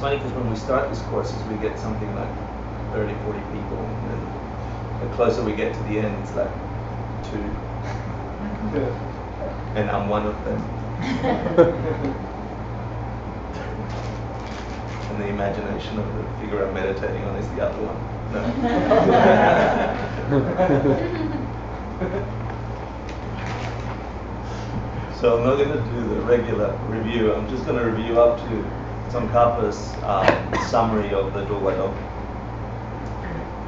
funny because when we start these courses, we get something like 30, 40 people, and then the closer we get to the end, it's like 2. And I'm one of them. And the imagination of the figure I'm meditating on is the other one. No. So I'm not going to do the regular review. I'm just going to review up to Tsongkhapa's summary of the Dogwa,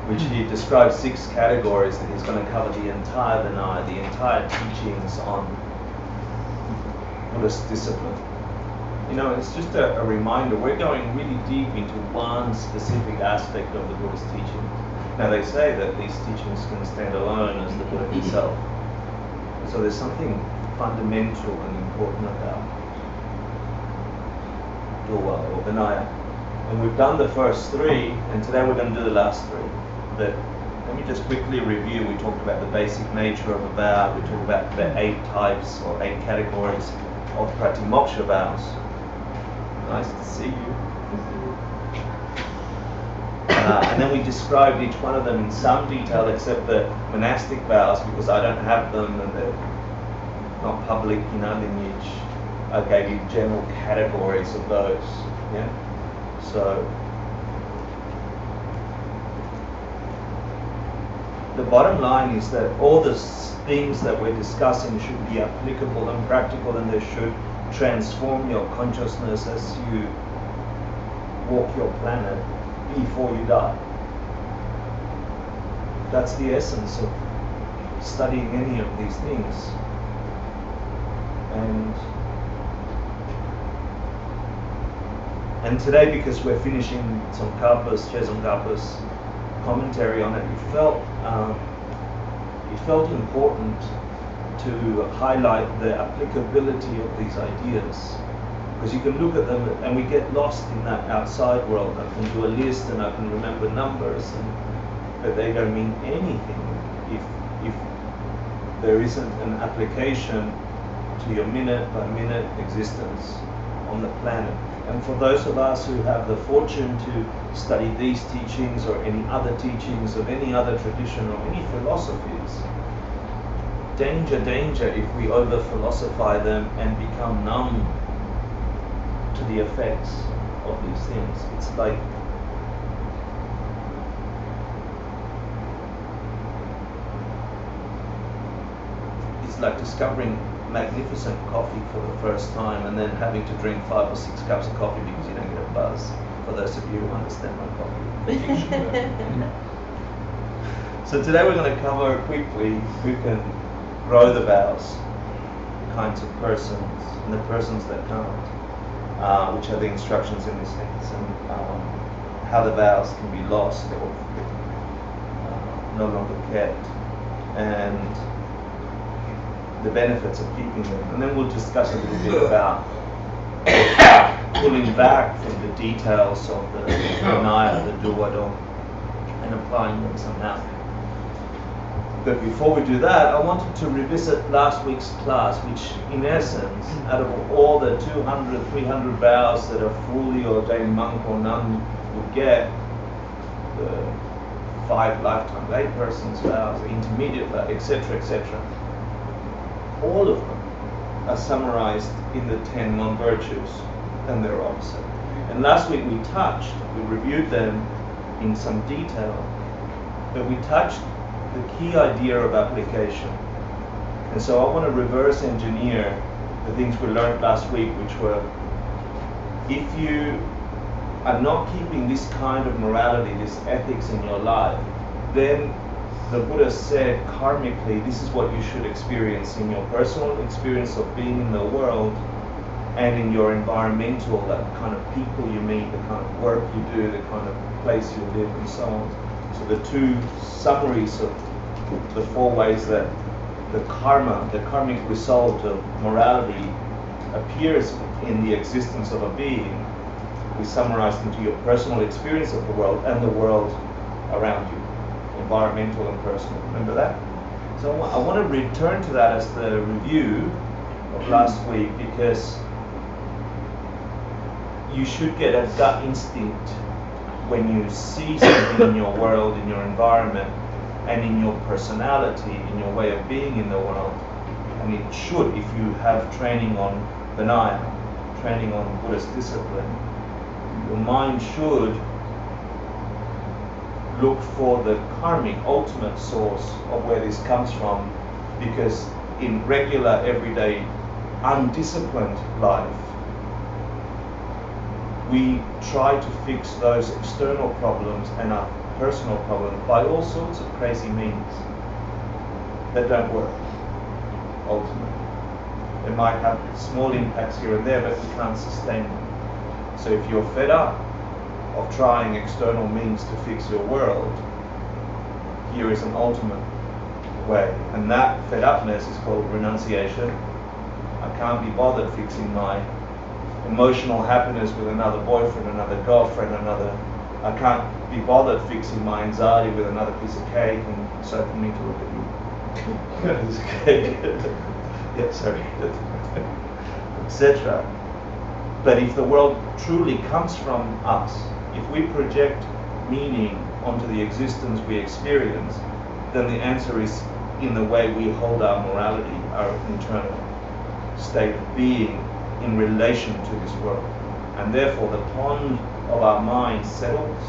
which he describes 6 categories that he's going to cover the entire Vinaya, the entire teachings on Buddhist discipline. You know, it's just a reminder, we're going really deep into one specific aspect of the Buddhist teaching. Now they say that these teachings can stand alone as the Buddha himself. So there's something fundamental and important about Dogwa or Vinaya. And we've done the first 3, and today we're going to do the last 3. But let me just quickly review. We talked about the basic nature of a vow. We talked about the 8 types or 8 categories of pratimoksha vows. Nice to see you. And then we described each one of them in some detail, except the monastic vows, because I don't have them and they're not public in our lineage. I gave you general categories of those. Yeah. So the bottom line is that all the things that we're discussing should be applicable and practical, and they should transform your consciousness as you walk your planet before you die. That's the essence of studying any of these things. And today, because we're finishing Tsongkhapa's commentary on it, it felt important to highlight the applicability of these ideas, because you can look at them and we get lost in that outside world. I can do a list and I can remember numbers, but they don't mean anything if there isn't an application to your minute by minute existence on the planet. And for those of us who have the fortune to study these teachings or any other teachings of any other tradition or any philosophies, danger if we over-philosophize them and become numb to the effects of these things. It's like discovering magnificent coffee for the first time and then having to drink 5 or 6 cups of coffee because you don't get a buzz. For those of you who understand my coffee. So today we're going to cover quickly who can grow the vows, the kinds of persons, and the persons that can't, which are the instructions in this sense, and how the vows can be lost or no longer kept, and the benefits of keeping them. And then we'll discuss a little bit about pulling back from the details of the Vinaya, the Dogwa, and applying them somehow. But before we do that, I wanted to revisit last week's class, which in essence, out of all the 200, 300 vows that a fully ordained monk or nun would get, the 5 lifetime lay persons vows, the intermediate vows, etc., etc., all of them are summarized in the 10 non-virtues and their opposite. And last week we reviewed them in some detail, but we touched the key idea of application. And so I want to reverse engineer the things we learned last week, which were, if you are not keeping this kind of morality, this ethics in your life, then the Buddha said karmically, this is what you should experience in your personal experience of being in the world and in your environmental, that kind of people you meet, the kind of work you do, the kind of place you live, and so on. So the 2 summaries of the 4 ways that the karma, the karmic result of morality appears in the existence of a being, we summarized into your personal experience of the world and the world around you. Environmental and personal. Remember that? So I want to return to that as the review of last week, because you should get a gut instinct when you see something in your world, in your environment, and in your personality, in your way of being in the world. And it should, if you have training on Vinaya, training on Buddhist discipline, your mind should look for the karmic ultimate source of where this comes from, because in regular, everyday, undisciplined life, we try to fix those external problems and our personal problems by all sorts of crazy means that don't work, ultimately. They might have small impacts here and there, but we can't sustain them. So if you're fed up of trying external means to fix your world, here is an ultimate way. And that fed upness is called renunciation. I can't be bothered fixing my emotional happiness with another boyfriend, another girlfriend, I can't be bothered fixing my anxiety with another piece of cake, and so for me to look at you. This cake. Yeah, sorry. Etc. But if the world truly comes from us, if we project meaning onto the existence we experience, then the answer is in the way we hold our morality, our internal state of being in relation to this world. And therefore the pond of our mind settles,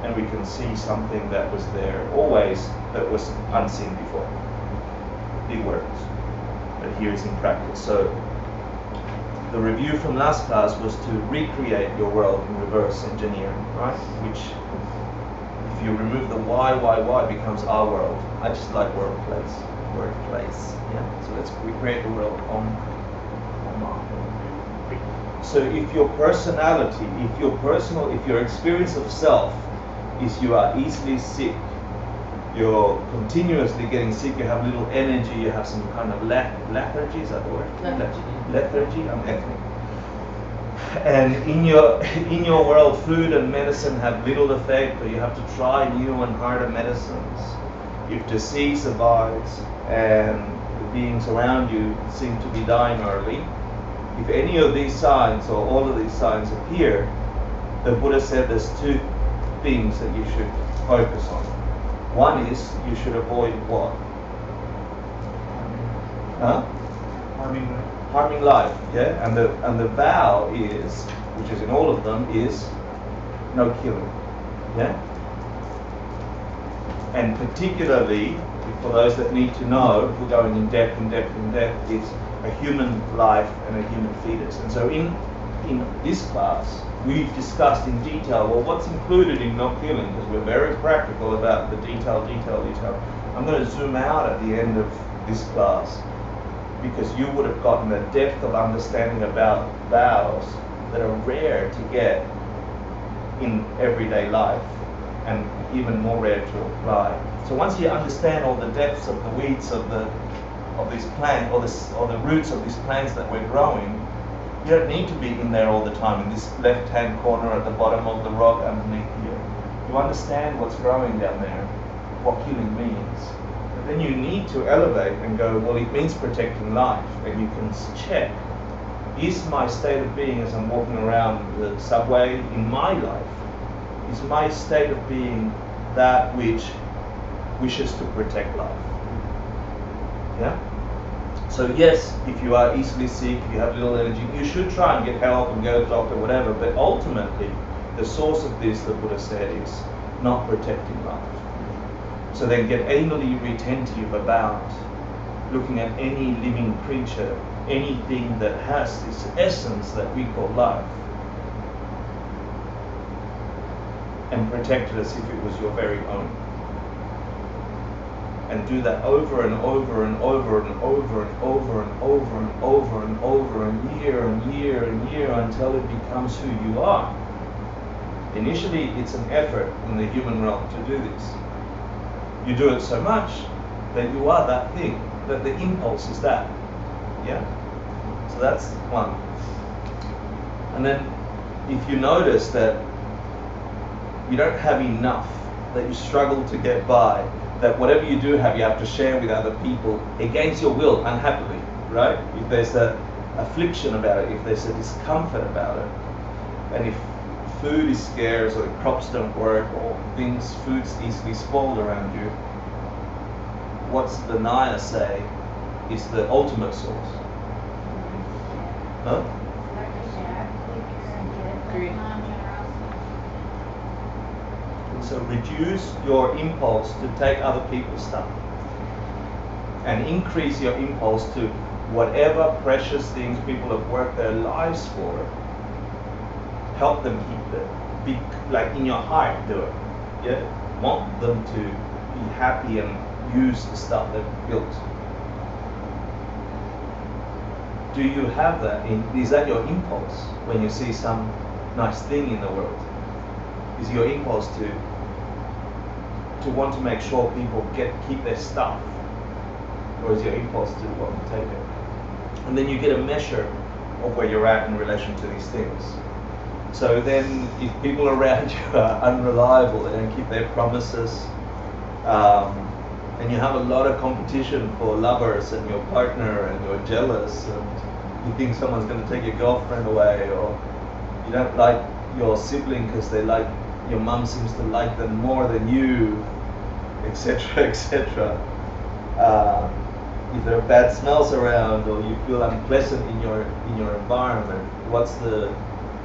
and we can see something that was there always that was unseen before. Big words, but here is in practice. So the review from last class was to recreate your world in reverse engineering, right? Which, if you remove the why becomes our world. I just like workplace, yeah? So let's recreate the world on our. So if your personality, if your experience of self is you are easily sick, you're continuously getting sick, you have little energy, you have some kind of lethargy, is that the word? Lethargy, I'm ethnic. And in your world, food and medicine have little effect, or you have to try new and harder medicines. If disease abides and the beings around you seem to be dying early, if any of these signs or all of these signs appear, the Buddha said there's two things that you should focus on. One is you should avoid what? Harming life, yeah? And the vow is, which is in all of them, is no killing, yeah? And particularly, for those that need to know, if we're going in depth, it's a human life and a human fetus. And so in this class, we've discussed in detail, well, what's included in not killing, because we're very practical about the detail. I'm going to zoom out at the end of this class, because you would have gotten a depth of understanding about vows that are rare to get in everyday life, and even more rare to apply. So once you understand all the depths of the weeds of these plants, or the roots of these plants that we're growing, you don't need to be in there all the time, in this left-hand corner at the bottom of the rock underneath here. You understand what's growing down there, what healing means. But then you need to elevate and go, well, it means protecting life. And you can check, is my state of being as I'm walking around the subway in my life, is my state of being that which wishes to protect life? Yeah? So yes, if you are easily sick, if you have little energy, you should try and get help and go to the doctor, whatever, but ultimately, the source of this, the Buddha said, is not protecting life. So then get anally retentive about looking at any living creature, anything that has this essence that we call life, and protect it as if it was your very own. And do that over and over and over and over and over and over and over and over and year and year and year until it becomes who you are. Initially, it's an effort in the human realm to do this. You do it so much that you are that thing, that the impulse is that. Yeah? So that's one. And then if you notice that you don't have enough, that you struggle to get by, that whatever you do have, you have to share with other people against your will, unhappily, right? If there's an affliction about it, if there's a discomfort about it, And if food is scarce, or the crops don't work, or food's easily spoiled around you, what's the Naya say is the ultimate source? Huh? And so reduce your impulse to take other people's stuff and increase your impulse to whatever precious things people have worked their lives for. Help them keep it. Be like in your heart, do it. Yeah? Want them to be happy and use the stuff they've built. Do you have that? Is that your impulse when you see some nice thing in the world? Is your impulse to want to make sure people keep their stuff? Or is your impulse to want to take it? And then you get a measure of where you're at in relation to these things. So then if people around you are unreliable, they don't keep their promises, and you have a lot of competition for lovers and your partner, and you're jealous, and you think someone's going to take your girlfriend away, or you don't like your sibling because your mum seems to like them more than you, etc., etc. If there are bad smells around, or you feel unpleasant in your environment, what's the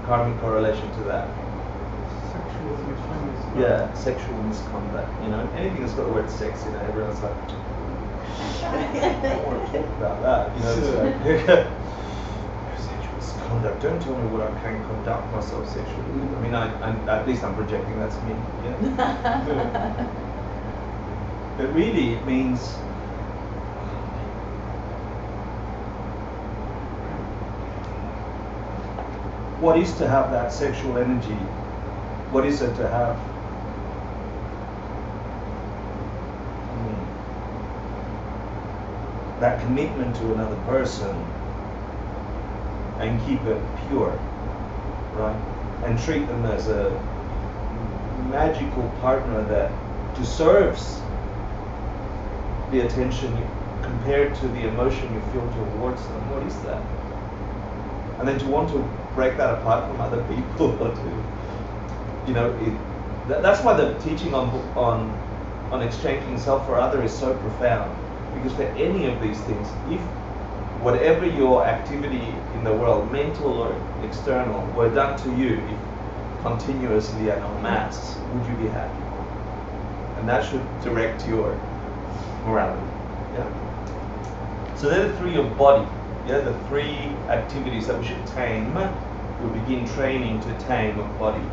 karmic correlation to that? Sexual misconduct. Yeah, sexual misconduct. Anything that's got the word sex in it, everyone's like, I don't want to talk about that. It's like, sexual misconduct. Don't tell me what I can conduct myself sexually. I mean, at least I'm projecting that's me. Yeah. But really, it means what is to have that sexual energy? What is it to have? That commitment to another person and keep it pure, right? And treat them as a magical partner that deserves the attention compared to the emotion you feel towards them. What is that? And then to want to break that apart from other people, or that's why the teaching on exchanging self for other is so profound. Because for any of these things, if whatever your activity in the world, mental or external, were done to you, if continuously and en masse, would you be happy? And that should direct your morality. Yeah. So they're the three of body. Yeah, the three activities that we should tame. We begin training to tame a body.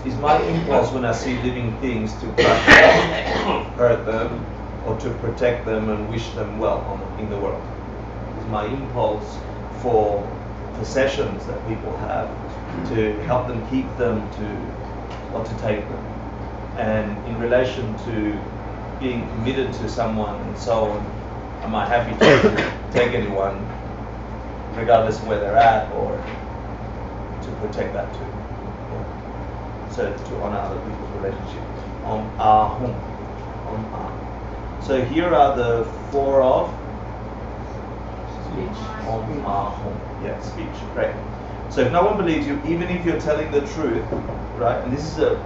Is my impulse when I see living things to crush them, hurt them, or to protect them and wish them well in the world? Is my impulse for possessions that people have to help them keep them, or to take them? And in relation to being committed to someone and so on, am I happy to take anyone regardless of where they're at, or to protect that too? Yeah. So to honor other people's relationships. So here are the four of speech. Yeah, speech. Great. So if no one believes you, even if you're telling the truth, right? And this is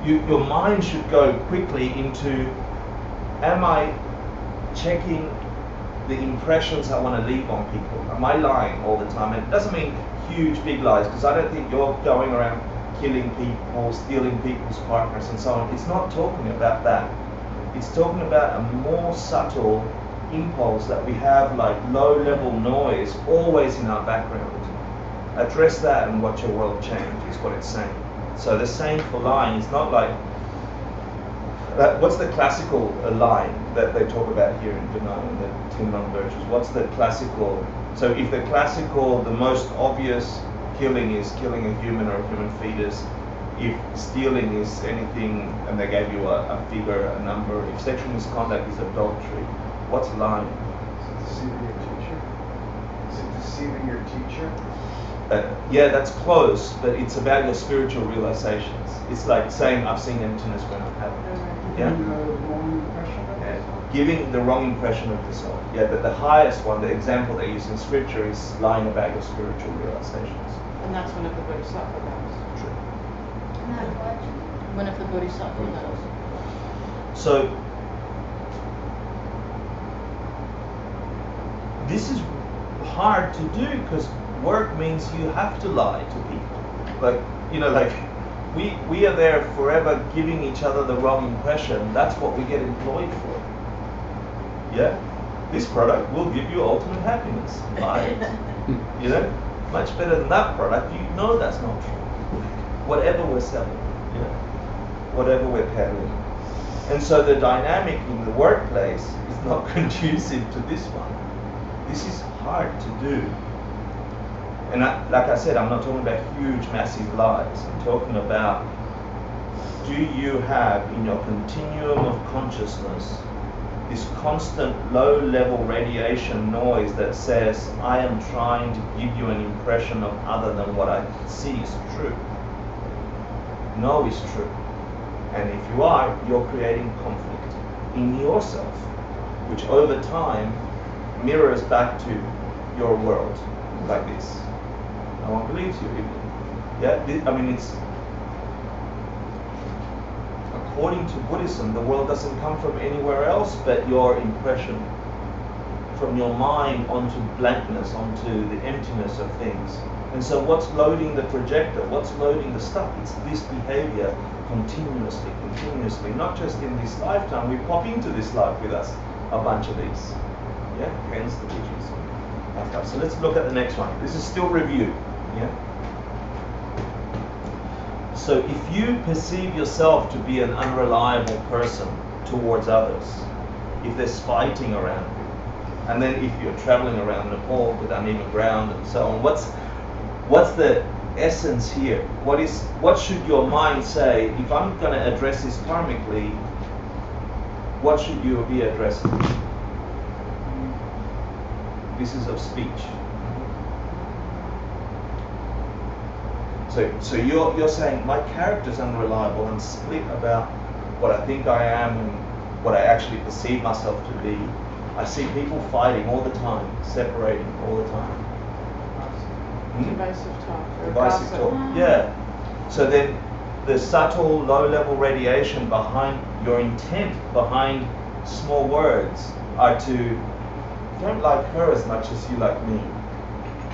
your mind should go quickly into, am I checking the impressions I want to leave on people? Am I lying all the time? And it doesn't mean huge, big lies, because I don't think you're going around killing people, stealing people's partners and so on. It's not talking about that. It's talking about a more subtle impulse that we have, like low-level noise, always in our background. Address that and watch your world change, is what it's saying. So the same for lying. It's not like, what's the classical line that they talk about here in denial, in the 10 non-virtues? What's the classical? So if the classical, the most obvious killing is killing a human or a human fetus, if stealing is anything, and they gave you a figure, a number, if sexual misconduct is adultery, what's lying? Is it deceiving your teacher? Is it deceiving your teacher? Yeah, that's close, but it's about your spiritual realizations. It's like saying, I've seen emptiness when I haven't. Yeah? Giving the wrong impression of the self. Yeah, but the highest one, the example they use in scripture, is lying about your spiritual realizations. And that's when if the bodhisattva goes. True. And that's what? When if the bodhisattva goes. So this is hard to do because work means you have to lie to people. Like, you know, like we are there forever giving each other the wrong impression. That's what we get employed for. Yeah? This product will give you ultimate happiness. Buy it. You know? Much better than that product. You know that's not true. Whatever we're selling. Yeah? Whatever we're peddling. And so the dynamic in the workplace is not conducive to this one. This is hard to do. And like I said, I'm not talking about huge, massive lies. I'm talking about, do you have in your continuum of consciousness this constant low-level radiation noise that says, I am trying to give you an impression of other than what I see is true? No is true. And if you are, you're creating conflict in yourself, which over time mirrors back to your world, like this. No one believes you even. Yeah, I mean, it's according to Buddhism, the world doesn't come from anywhere else but your impression, from your mind onto blankness, onto the emptiness of things. And so what's loading the projector? What's loading the stuff? It's this behavior continuously, not just in this lifetime. We pop into this life with us, a bunch of these. Yeah, hence the digits. Okay, so let's look at the next one. This is still review. Yeah. So if you perceive yourself to be an unreliable person towards others, if there's fighting around you, and then if you're traveling around Nepal with uneven ground and so on, what's the essence here? What should your mind say? If I'm going to address this karmically, what should you be addressing? This is of speech. So you're saying my character's unreliable and split about what I think I am and what I actually perceive myself to be. I see people fighting all the time, separating all the time. Divisive talk. Or Divisive gossip. talk. Yeah. So then the subtle low-level radiation behind your intent, behind small words, are to don't like her as much as you like me.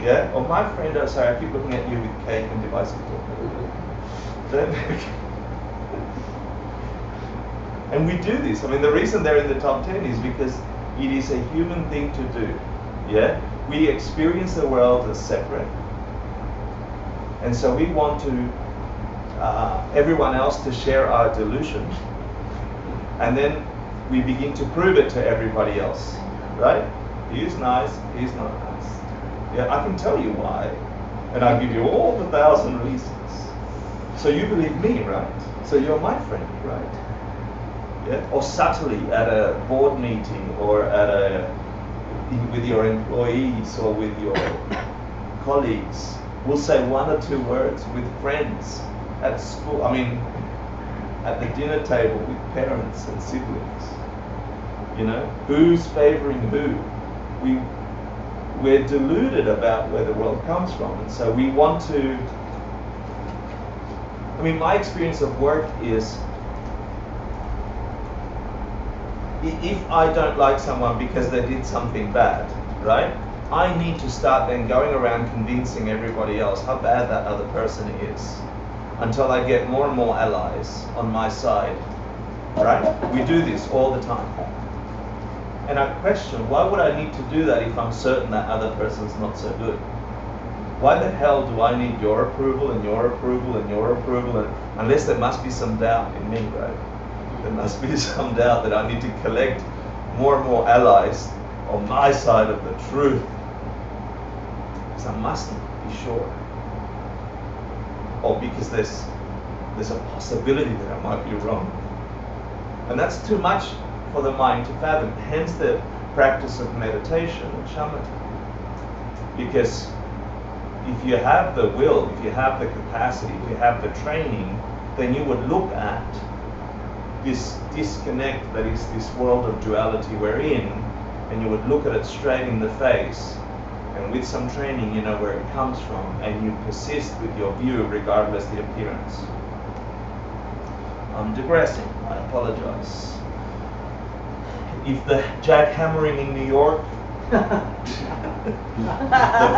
Yeah? Or my friend, sorry, I keep looking at you with cake and divisive talk. And we do this. I mean, the reason they're in the top 10 is because it is a human thing to do. Yeah? We experience the world as separate. And so we want to everyone else to share our delusion. And then we begin to prove it to everybody else. Right? He's nice, he's not nice. Yeah, I can tell you why. And I'll give you all the 1,000 reasons. So you believe me, right? So you're my friend, right? Yeah? Or subtly at a board meeting or with your employees or with your colleagues, we'll say one or two words with friends at school. I mean, at the dinner table with parents and siblings. You know, who's favoring who? We're deluded about where the world comes from, and so we want to. I mean, my experience of work is, if I don't like someone because they did something bad, right? I need to start then going around convincing everybody else how bad that other person is, until I get more and more allies on my side, right? We do this all the time. And I question, why would I need to do that if I'm certain that other person's not so good? Why the hell do I need your approval and your approval and your approval? And unless there must be some doubt in me, right? There must be some doubt that I need to collect more and more allies on my side of the truth. Because I mustn't be sure. Or because there's a possibility that I might be wrong. And that's too much for the mind to fathom. Hence the practice of meditation and shamatha. Because if you have the will, if you have the capacity, if you have the training, then you would look at this disconnect that is this world of duality we're in, and you would look at it straight in the face and with some training you know where it comes from, and you persist with your view regardless the appearance. I'm digressing, I apologize. If the jackhammering in New York, the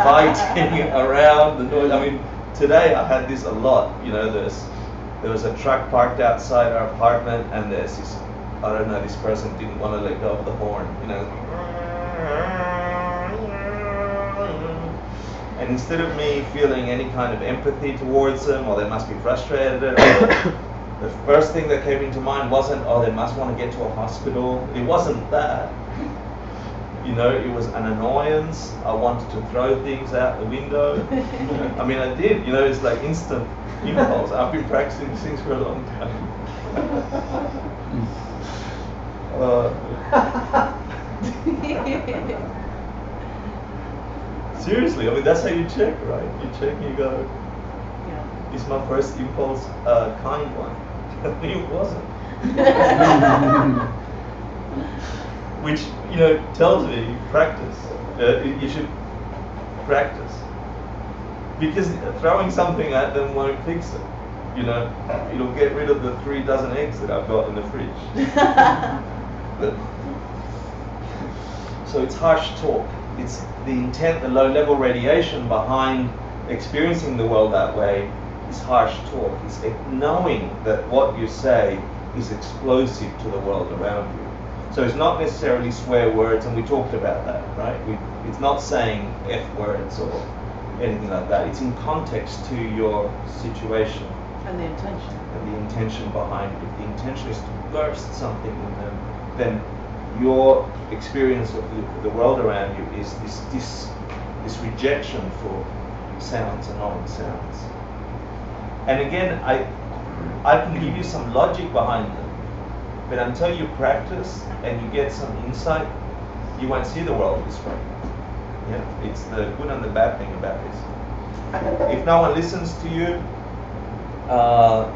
fighting around, the noise, I mean, today I had this a lot, you know, there was a truck parked outside our apartment, and there's this, I don't know, this person didn't want to let go of the horn, you know. And instead of me feeling any kind of empathy towards them, or they must be frustrated, or the first thing that came into mind wasn't, oh, they must want to get to a hospital. It wasn't that. You know, it was an annoyance. I wanted to throw things out the window. I mean, I did. You know, it's like instant impulse. I've been practicing these things for a long time. Seriously, I mean, that's how you check, right? You check and you go, Yeah. is my first impulse a kind one? It wasn't. Which, you know, tells me practice. You should practice. Because throwing something at them won't fix it. You know, it'll get rid of the 3 dozen eggs that I've got in the fridge. But, so it's harsh talk. It's the intent, the low-level radiation behind experiencing the world that way is harsh talk. It's knowing that what you say is explosive to the world around you. So it's not necessarily swear words, and we talked about that, right? It's not saying F words or anything like that. It's in context to your situation. And the intention. And the intention behind it. If the intention is to burst something in them, then your experience of the world around you is this rejection for sounds and non-sounds. And again, I can give you some logic behind them, but until you practice and you get some insight, you won't see the world this way. Yeah, it's the good and the bad thing about this. If no one listens to you,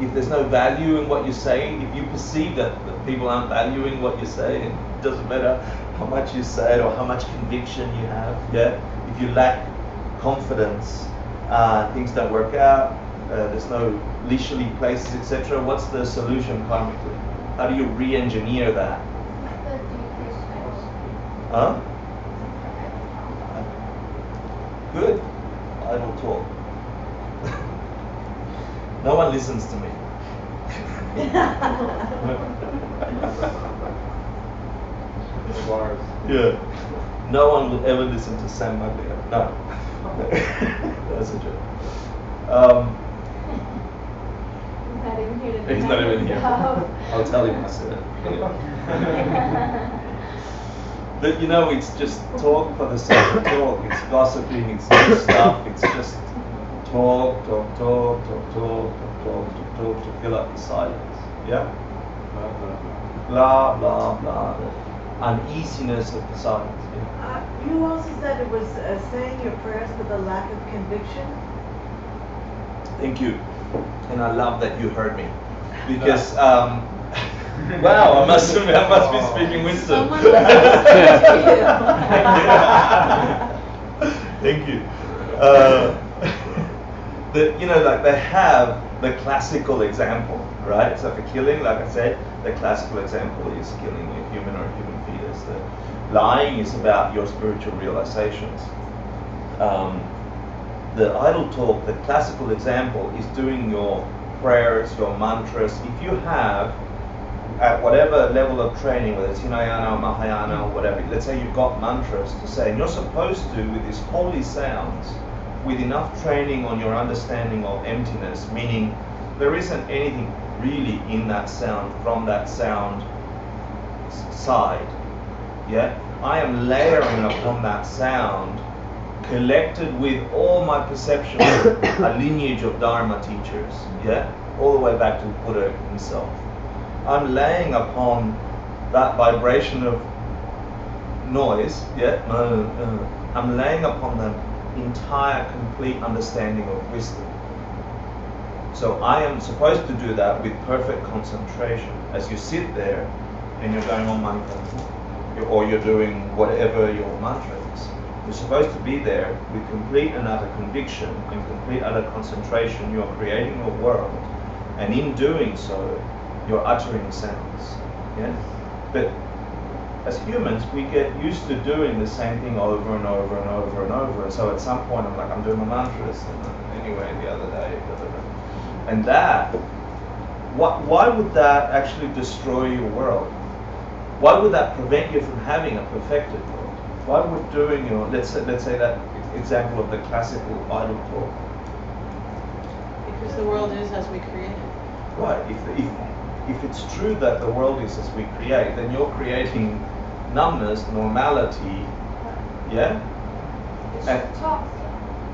if there's no value in what you say, if you perceive that people aren't valuing what you say, it doesn't matter how much you say it or how much conviction you have. Yeah, if you lack confidence, things don't work out. There's no leisurely places, etc. What's the solution karmically? How do you re-engineer that? Huh? Good. Idle talk. No one listens to me. Yeah. No one will ever listen to Sam Maglia. No. That's a joke. Not even here to He's not even here. I'll tell him I said it. Yeah. But you know, it's just talk for the sake of talk. It's gossiping, it's new stuff, it's just talk to fill up the silence. Yeah? Blah, blah, blah. The uneasiness of the silence. Yeah? You also said it was saying your prayers with a lack of conviction. Thank you. And I love that you heard me. Because, wow, I must be speaking wisdom. Someone listens to Thank you. You know, like they have the classical example, right? So for killing, like I said, the classical example is killing a human or a human fetus. The lying is about your spiritual realizations. The idle talk, the classical example, is doing your prayers, your mantras. If you have, at whatever level of training, whether it's Hinayana or Mahayana or whatever, let's say you've got mantras to say, and you're supposed to, with these holy sounds, with enough training on your understanding of emptiness, meaning there isn't anything really in that sound from that sound side. Yeah? I am layering upon that sound, collected with all my perceptions, a lineage of Dharma teachers, yeah, all the way back to Buddha himself. I'm laying upon that vibration of noise, yeah, I'm laying upon the entire complete understanding of wisdom. So I am supposed to do that with perfect concentration. As you sit there and you're going on mantra, or you're doing whatever your mantra is. You're supposed to be there with complete and utter conviction and complete utter concentration. You're creating your world, and in doing so, you're uttering sounds. Yeah? But as humans, we get used to doing the same thing over and over and over and over. And so at some point, I'm doing my mantras. And anyway, the other day, blah, blah, blah. And that, why would that actually destroy your world? Why would that prevent you from having a perfected world? Why would doing your, let's say that example of the classical idol talk. Because the world is as we create it. Right. If it's true that the world is as we create, then you're creating numbness, normality, yeah? It's And- just talk.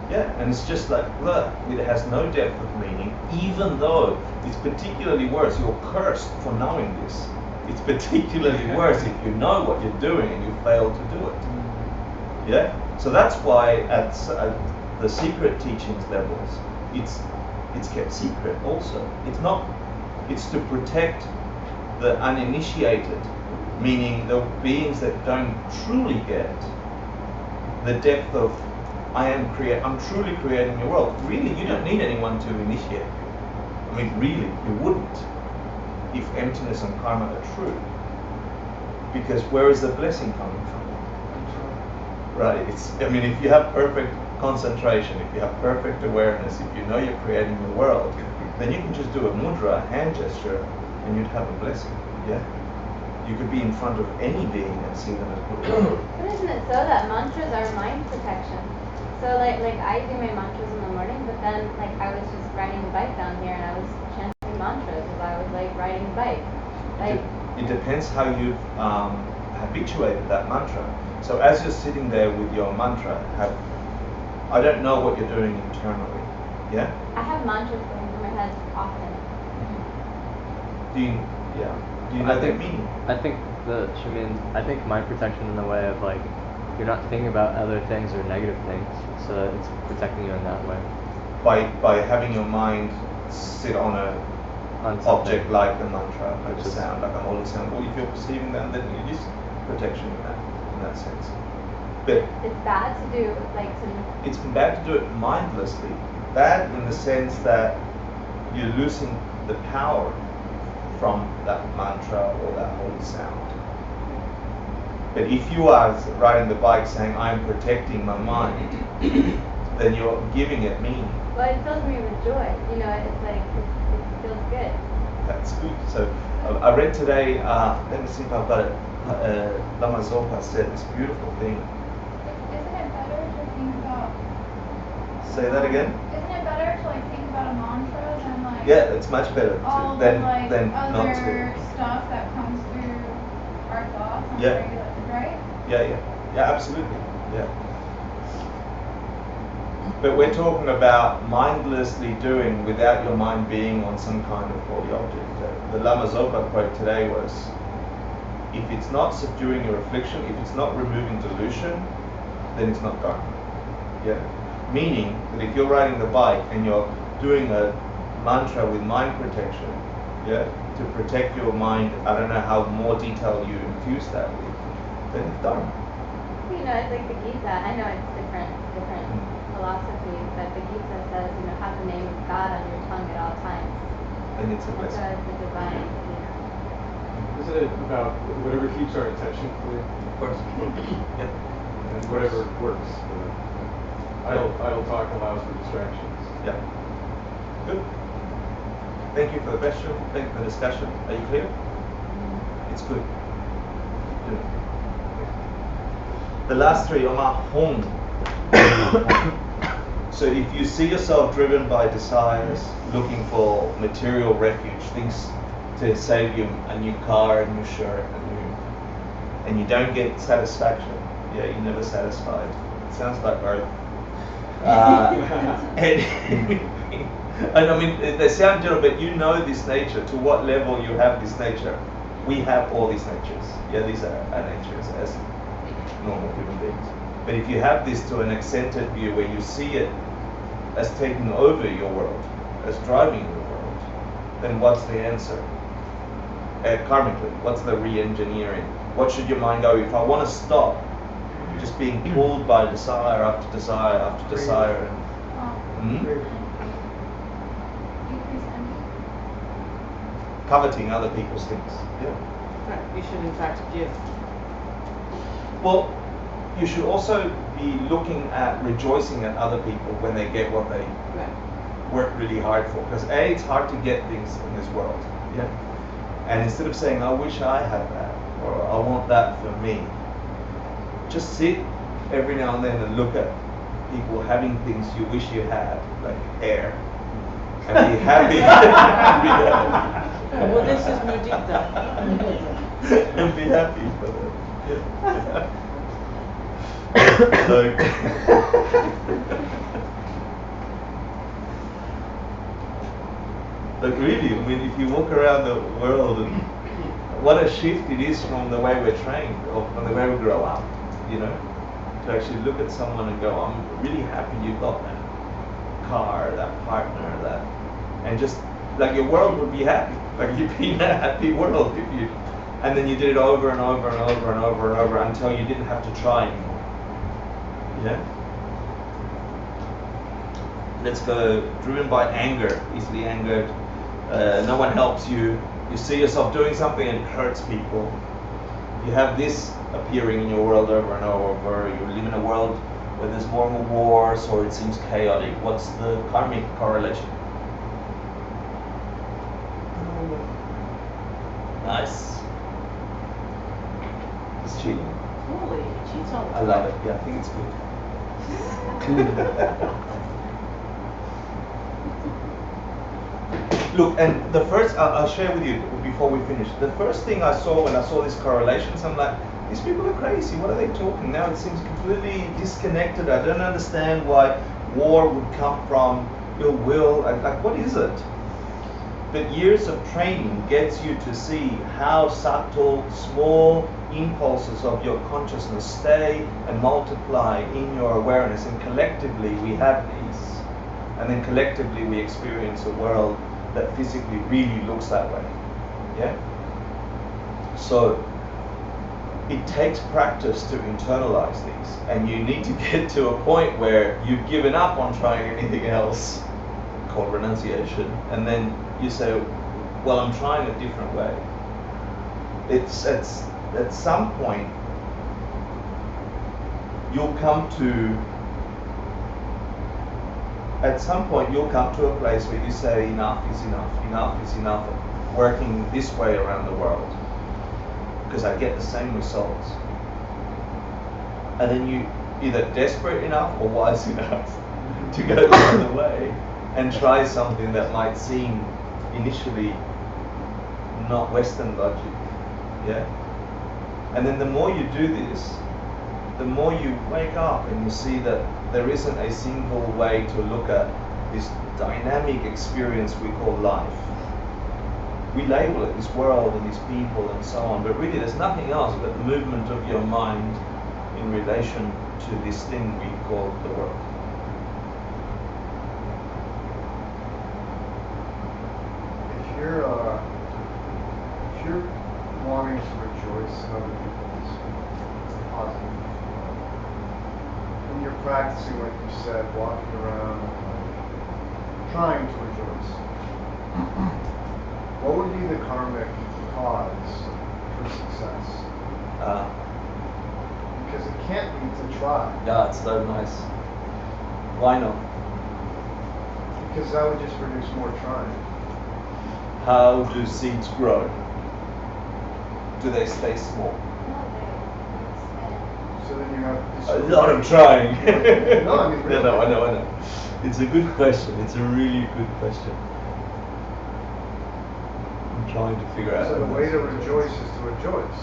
Yeah, and it's just like, look, it has no depth of meaning, even though it's particularly worse. You're cursed for knowing this. It's particularly worse if you know what you're doing and you fail to do it. Yeah? So that's why at the secret teachings levels, it's kept secret also. It's to protect the uninitiated, meaning the beings that don't truly get the depth of I'm truly creating your world. Really, you don't need anyone to initiate you. I mean, really, you wouldn't if emptiness and karma are true. Because where is the blessing coming from? Right, if you have perfect concentration, if you have perfect awareness, if you know you're creating the world, then you can just do a mudra, a hand gesture, and you'd have a blessing, yeah? You could be in front of any being and see them as Buddha. But isn't it so that mantras are mind protection? So like I do my mantras in the morning, but then like I was just riding the bike down here and I was chanting mantras as I was like riding the bike. Like It depends how you've habituated that mantra. So as you're sitting there with your mantra, I don't know what you're doing internally, yeah? I have mantras going through my head often. Do you know their meaning? I think I think mind protection in the way of like you're not thinking about other things or negative things, so it's protecting you in that way. By having your mind sit on a On something. object like a mantra, like a sound, like a holy sound. Well, if you're perceiving that, then it is protection in that sense. But It's bad to do like to it's bad to do it mindlessly. Bad in the sense that you're losing the power from that mantra or that holy sound. But if you are riding the bike saying, I'm protecting my mind, then you're giving it meaning. well it fills me with joy. You know, it's like it feels good. That's good. So I read today, let me see if I've got it, Lama Zopa said this beautiful thing. Isn't it better to think about? Say that again? Isn't it better to like think about a mantra than like? Yeah, it's much better All than the not other to. stuff that comes through our thoughts on Yeah. regular, right? Yeah, absolutely. Yeah. But we're talking about mindlessly doing without your mind being on some kind of holy object. The Lama Zopa quote today was, if it's not subduing your affliction, if it's not removing delusion, then it's not karma. Yeah. Meaning that if you're riding the bike and you're doing a mantra with mind protection, yeah, to protect your mind, I don't know how more detail you infuse that with, then it's dharma. You know, it's like the Gita. I know it's different philosophies, but the Gita says, you know, have the name of God on your tongue at all times. And it's a And so blessing. it's the divine, you know. Isn't it about whatever keeps our attention clear Of course. Yeah. and whatever works? Idle talk allows for distractions. Yeah. Good. Thank you for the question. Thank you for the discussion. Are you clear? It's good. Good. The last three are my home. So if you see yourself driven by desires, looking for material refuge, things to save you, a new car, a new shirt, and you don't get satisfaction, yeah, you're never satisfied. It sounds like both. And I mean, they sound general, but you know this nature. To what level you have this nature? We have all these natures. Yeah, these are our natures as normal human beings. But if you have this to an accented view where you see it as taking over your world, as driving your world, then what's the answer? Karmically, what's the re-engineering? What should your mind go? If I want to stop just being pulled by desire after desire after desire. And, Decrease envy. coveting other people's things. Yeah. Right, you should in fact give. Well, you should also be looking at rejoicing at other people when they get what they Right. work really hard for. Because it's hard to get things in this world. Yeah. And instead of saying, I wish I had that, or I want that for me, just sit every now and then and look at people having things you wish you had, like hair, and be happy. Well, this is mudita. And be happy for them. Like, but really, I mean, if you walk around the world, and what a shift it is from the way we're trained, or from the way we grow up, you know, to actually look at someone and go, I'm really happy you got that car, that partner, that, and just, like, your world would be happy. Like, you'd be in a happy world if you, and then you did it over and over and over and over and over until you didn't have to try anymore. Yeah? Let's go, driven by anger, easily angered. No one helps you. You see yourself doing something and it hurts people. You have this appearing in your world over and over. You live in a world where there's more and more wars, or it seems chaotic. What's the karmic correlation? Nice. It's cheating. Holy, he cheats all the I time. love it. Yeah, I think it's good. Look, and the first, I'll share with you before we finish. The first thing I saw when I saw these correlations, I'm like, these people are crazy. What are they talking? Now it seems completely disconnected. I don't understand why war would come from ill will. Like, what is it? But years of training gets you to see how subtle, small impulses of your consciousness stay and multiply in your awareness. And collectively we have these. And then collectively we experience a world that physically really looks that way. Yeah? So it takes practice to internalize these. And you need to get to a point where you've given up on trying anything else, called renunciation. And then you say, well, I'm trying a different way. It's at some point you'll come to a place where you say enough is enough of working this way around the world, because I get the same results. And then you either desperate enough or wise enough to go the other way and try something that might seem initially not Western logic. Yeah? And then the more you do this, the more you wake up and you see that there isn't a single way to look at this dynamic experience we call life. We label it this world and these people and so on, but really there's nothing else but the movement of your mind in relation to this thing we call the world. If you're wanting to rejoice in other people's positive, and you're practicing, like you said, walking around, trying to rejoice, what would be the karmic cause for success? Because it can't be to try. Yeah, it's so nice. Why not? Because that would just produce more trying. How do seeds grow? Do they stay small? So then you have A lot of trying. No, I mean, really. No, I know. It's a good question. It's a really good question. I'm trying to figure out. So the way to rejoice is to rejoice.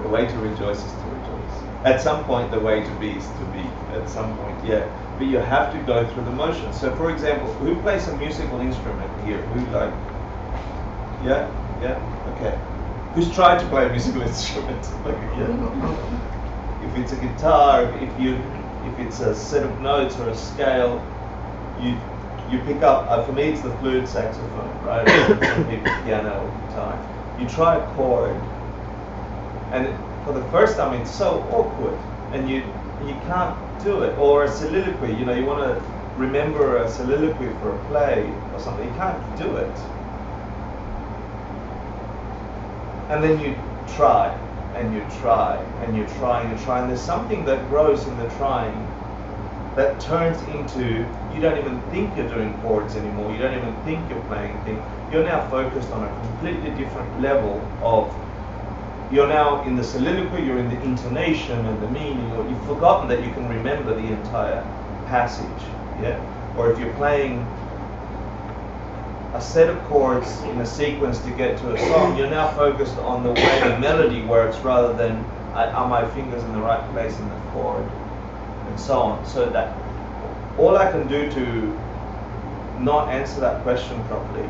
The way to rejoice is to rejoice. At some point, the way to be is to be. At some point, yeah. But you have to go through the motions. So, for example, who plays a musical instrument here? Who like? Yeah. Okay. Who's tried to play a musical instrument? Like, yeah. If it's a guitar, if it's a set of notes or a scale, you pick up. For me, it's the flute, saxophone, right? Some people piano, guitar. You try a chord, and for the first time, it's so awkward, and you You can't do it. Or a soliloquy, you know, you want to remember a soliloquy for a play or something, you can't do it. And then you try, and you try, and you try, and you try, and there's something that grows in the trying that turns into, you don't even think you're doing chords anymore, you don't even think you're playing things. You're now focused on a completely different level of, you're now in the soliloquy, you're in the intonation and the meaning, or you've forgotten that you can remember the entire passage, yeah? Or if you're playing a set of chords in a sequence to get to a song, you're now focused on the way the melody works rather than are my fingers in the right place in the chord, and so on. So that all I can do to not answer that question properly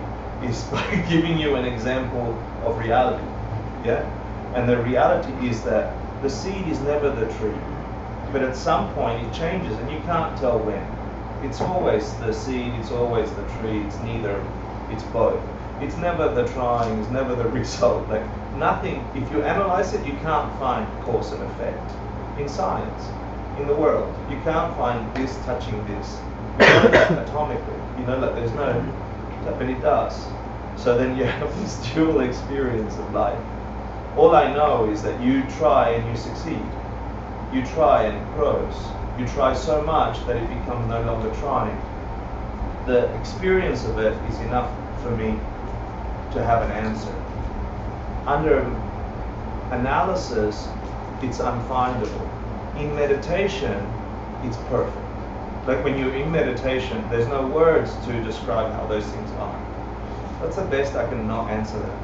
is by giving you an example of reality, yeah? And the reality is that the seed is never the tree, but at some point it changes and you can't tell when. It's always the seed, it's always the tree, it's neither, it's both. It's never the trying, it's never the result. Like nothing, if you analyze it, you can't find cause and effect. In science, in the world, you can't find this touching this. You know that atomically, you know, like there's no, but it does. So then you have this dual experience of life. All I know is that you try and you succeed. You try and it grows. You try so much that it becomes no longer trying. The experience of it is enough for me to have an answer. Under analysis, it's unfindable. In meditation, it's perfect. Like when you're in meditation, there's no words to describe how those things are. That's the best I can not answer that.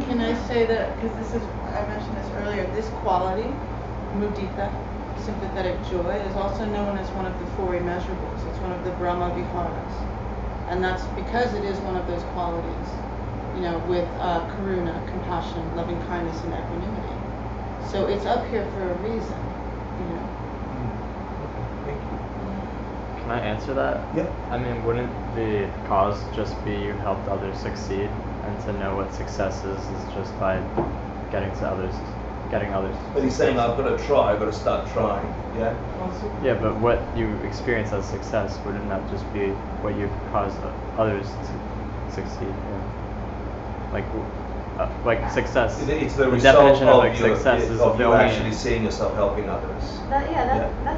Can I say that, because this is, I mentioned this earlier, this quality, mudita, sympathetic joy, is also known as one of the four immeasurables. It's one of the Brahma Viharas. And that's because it is one of those qualities, you know, with karuna, compassion, loving kindness, and equanimity. So it's up here for a reason, you know. Thank you. Can I answer that? Yeah. I mean, wouldn't the cause just be you helped others succeed? And to know what success is just by getting others. But he's saying I've got to try, I've got to start trying, yeah? Yeah, but what you experience as success, wouldn't that just be what you caused others to succeed? Yeah. Like success. It's the the result definition of like your, success is of you knowing actually seeing yourself helping others. That's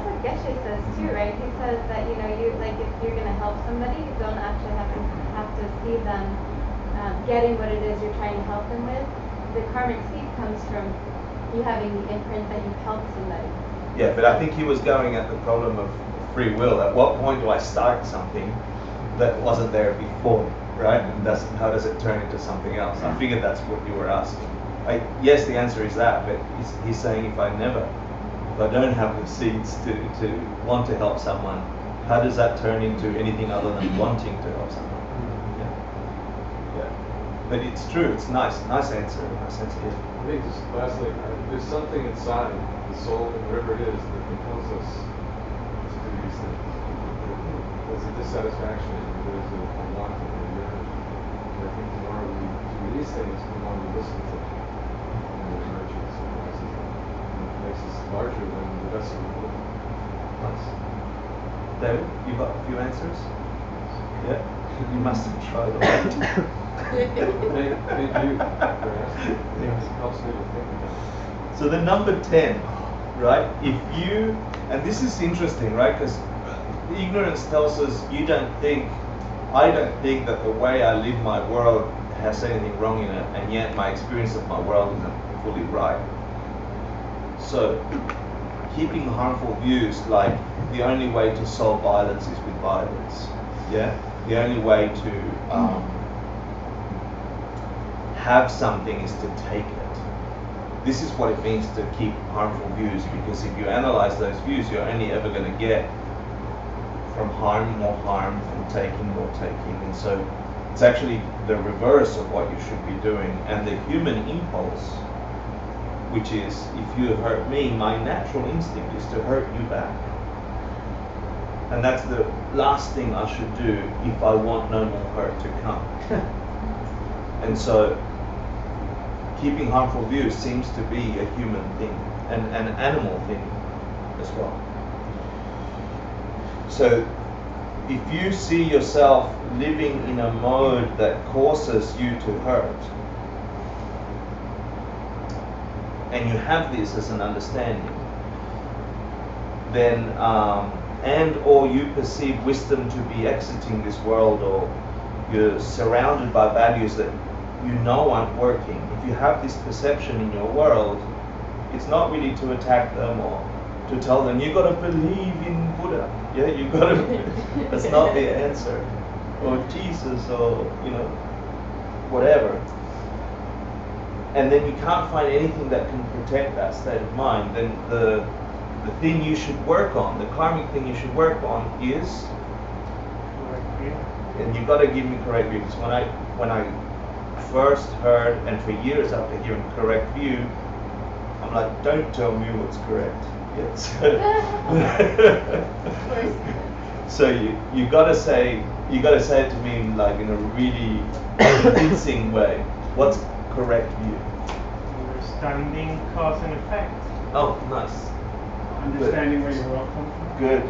what Geshe says too, right? He says that, you know, you like if you're gonna help somebody, you don't actually have to see them getting what it is you're trying to help them with. The karmic seed comes from you having the imprint that you've helped somebody. Yeah, but I think he was going at the problem of free will. At what point do I start something that wasn't there before, right? And how does it turn into something else? I figured that's what you were asking. Yes, the answer is that, but he's saying if I don't have the seeds to want to help someone, how does that turn into anything other than wanting to help someone? But it's true, it's nice answer, nice answer, yeah. I think just lastly, there's something inside the soul, whatever it is, that compels us to do these things. There's a dissatisfaction, there's a wanting, a yearning. And I think the more we do these things, the more we listen to them. And it emerges and rises up. And it makes us larger than the rest of the world. Nice. David, you got a few answers? Yeah? You must have tried a lot. Thank you for asking. It helps me to think about it. So the number 10, right? If you, and this is interesting, right? Because ignorance tells us I don't think that the way I live my world has anything wrong in it, and yet my experience of my world isn't fully right. So keeping harmful views like the only way to solve violence is with violence, yeah? The only way to have something is to take it. This is what it means to keep harmful views, because if you analyze those views, you're only ever going to get from harm more harm, from taking more taking. And so it's actually the reverse of what you should be doing. And the human impulse, which is if you hurt me, my natural instinct is to hurt you back. And that's the last thing I should do if I want no more hurt to come. And so keeping harmful views seems to be a human thing, an animal thing. as well. So if you see yourself living in a mode that causes you to hurt, and you have this as an understanding, then and or you perceive wisdom to be exiting this world, or you're surrounded by values that you know aren't working. If you have this perception in your world, it's not really to attack them or to tell them you gotta believe in Buddha. Yeah, you gotta. That's not the answer, or Jesus, or whatever. And then you can't find anything that can protect that state of mind. Then the thing you should work on, the karmic thing you should work on is, and you got to give me correct view, because when I first heard, and for years after hearing correct view, I'm like, don't tell me what's correct. Yes. So you got to say it to me like in a really convincing way. What's correct view? Understanding cause and effect. Oh, nice. Understanding where your world comes from. Good.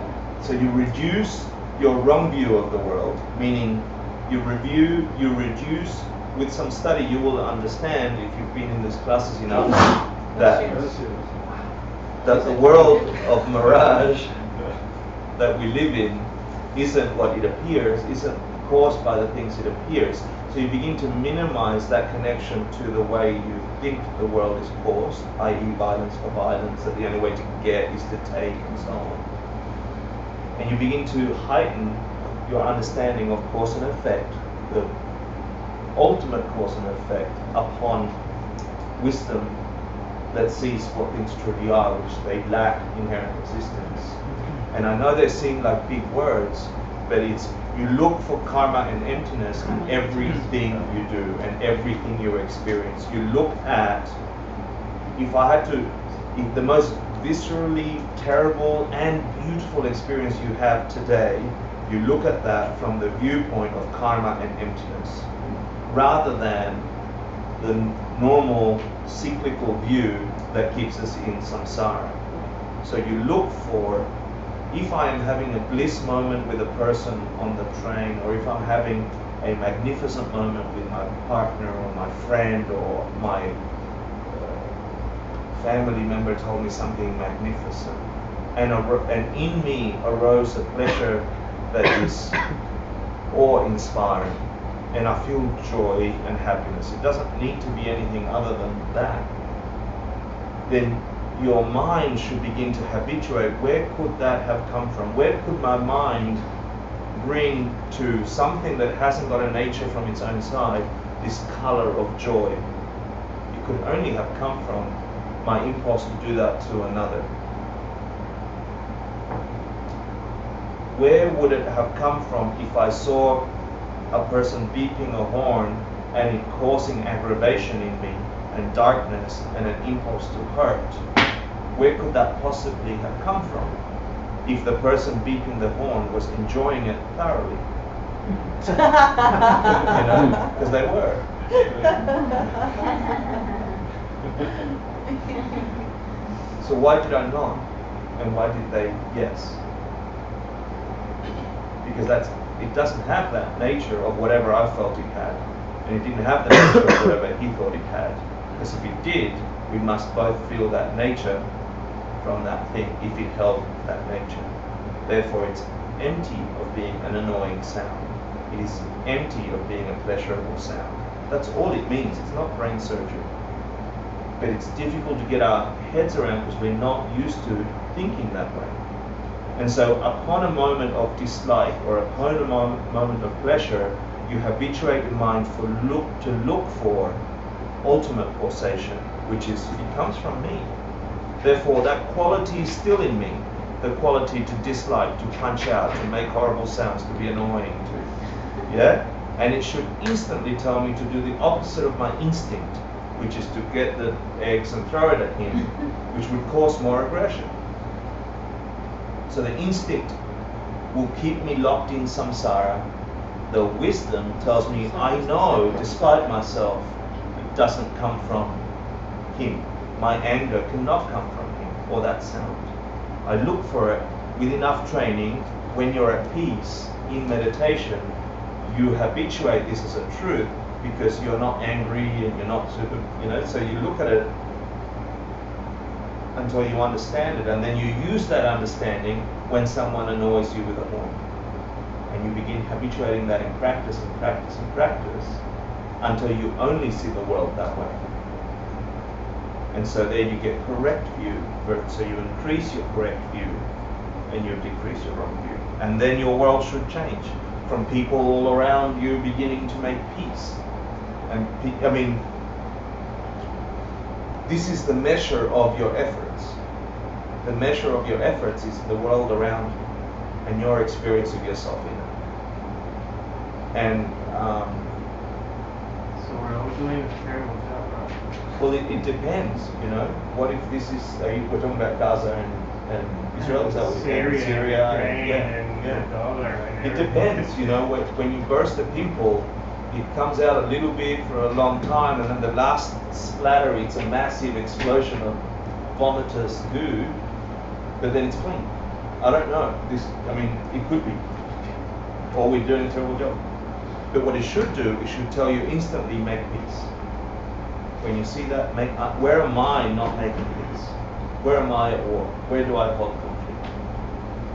So you reduce your wrong view of the world, meaning you reduce with some study. You will understand, if you've been in these classes enough, that the world of mirage that we live in isn't what it appears, isn't caused by the things it appears. So you begin to minimize that connection to the way you think the world is caused, i.e. violence for violence, that the only way to get is to take, and so on. And you begin to heighten your understanding of cause and effect, the ultimate cause and effect, upon wisdom that sees what things trivial, which they lack inherent existence. And I know they seem like big words, but it's, you look for karma and emptiness in everything you do and everything you experience. You look at, if the most viscerally terrible and beautiful experience you have today, you look at that from the viewpoint of karma and emptiness, rather than the normal cyclical view that keeps us in samsara. So you look for, if I am having a bliss moment with a person on the train, or if I'm having a magnificent moment with my partner or my friend, or my family member told me something magnificent, and in me arose a pleasure that is awe-inspiring, and I feel joy and happiness. It doesn't need to be anything other than that. Then your mind should begin to habituate, where could that have come from? Where could my mind bring to something that hasn't got a nature from its own side, this color of joy? It could only have come from my impulse to do that to another. Where would it have come from if I saw a person beeping a horn and it causing aggravation in me and darkness and an impulse to hurt? Where could that possibly have come from if the person beeping the horn was enjoying it thoroughly? Because they were. So why did I not? And why did they yes? Because it doesn't have that nature of whatever I felt it had. And it didn't have the nature of whatever he thought it had. Because if it did, we must both feel that nature from that thing, if it held that nature. Therefore, it's empty of being an annoying sound. It is empty of being a pleasurable sound. That's all it means. It's not brain surgery. But it's difficult to get our heads around because we're not used to thinking that way. And so upon a moment of dislike or upon a moment of pleasure, you habituate your mind to look for ultimate causation, which is, it comes from me. Therefore, that quality is still in me. The quality to dislike, to punch out, to make horrible sounds, to be annoying, and it should instantly tell me to do the opposite of my instinct, which is to get the eggs and throw it at him, which would cause more aggression. So the instinct will keep me locked in samsara. The wisdom tells me, I know, despite myself, it doesn't come from him. My anger cannot come from him or that sound. I look for it with enough training. When you're at peace in meditation, you habituate this as a truth because you're not angry and you're not super, so you look at it until you understand it, and then you use that understanding when someone annoys you with a horn. And you begin habituating that in practice and practice and practice until you only see the world that way. And so there you get correct view, so you increase your correct view and you decrease your wrong view. And then your world should change from people all around you beginning to make peace. And this is the measure of your efforts. The measure of your efforts is the world around you and your experience of yourself in it. And So we're all doing a terrible job, right? well, it depends, What if this is, we're talking about Gaza and Israel, is that what you're saying? Syria, and the dollar. And It depends, when you burst a pimple, it comes out a little bit for a long time, and then the last splatter, it's a massive explosion of vomitous goo, but then it's clean. I don't know. It could be. Or we're doing a terrible job. But what it should do, it should tell you instantly, make peace. When you see that, where am I not making peace? Where am I at war? Where do I hold conflict?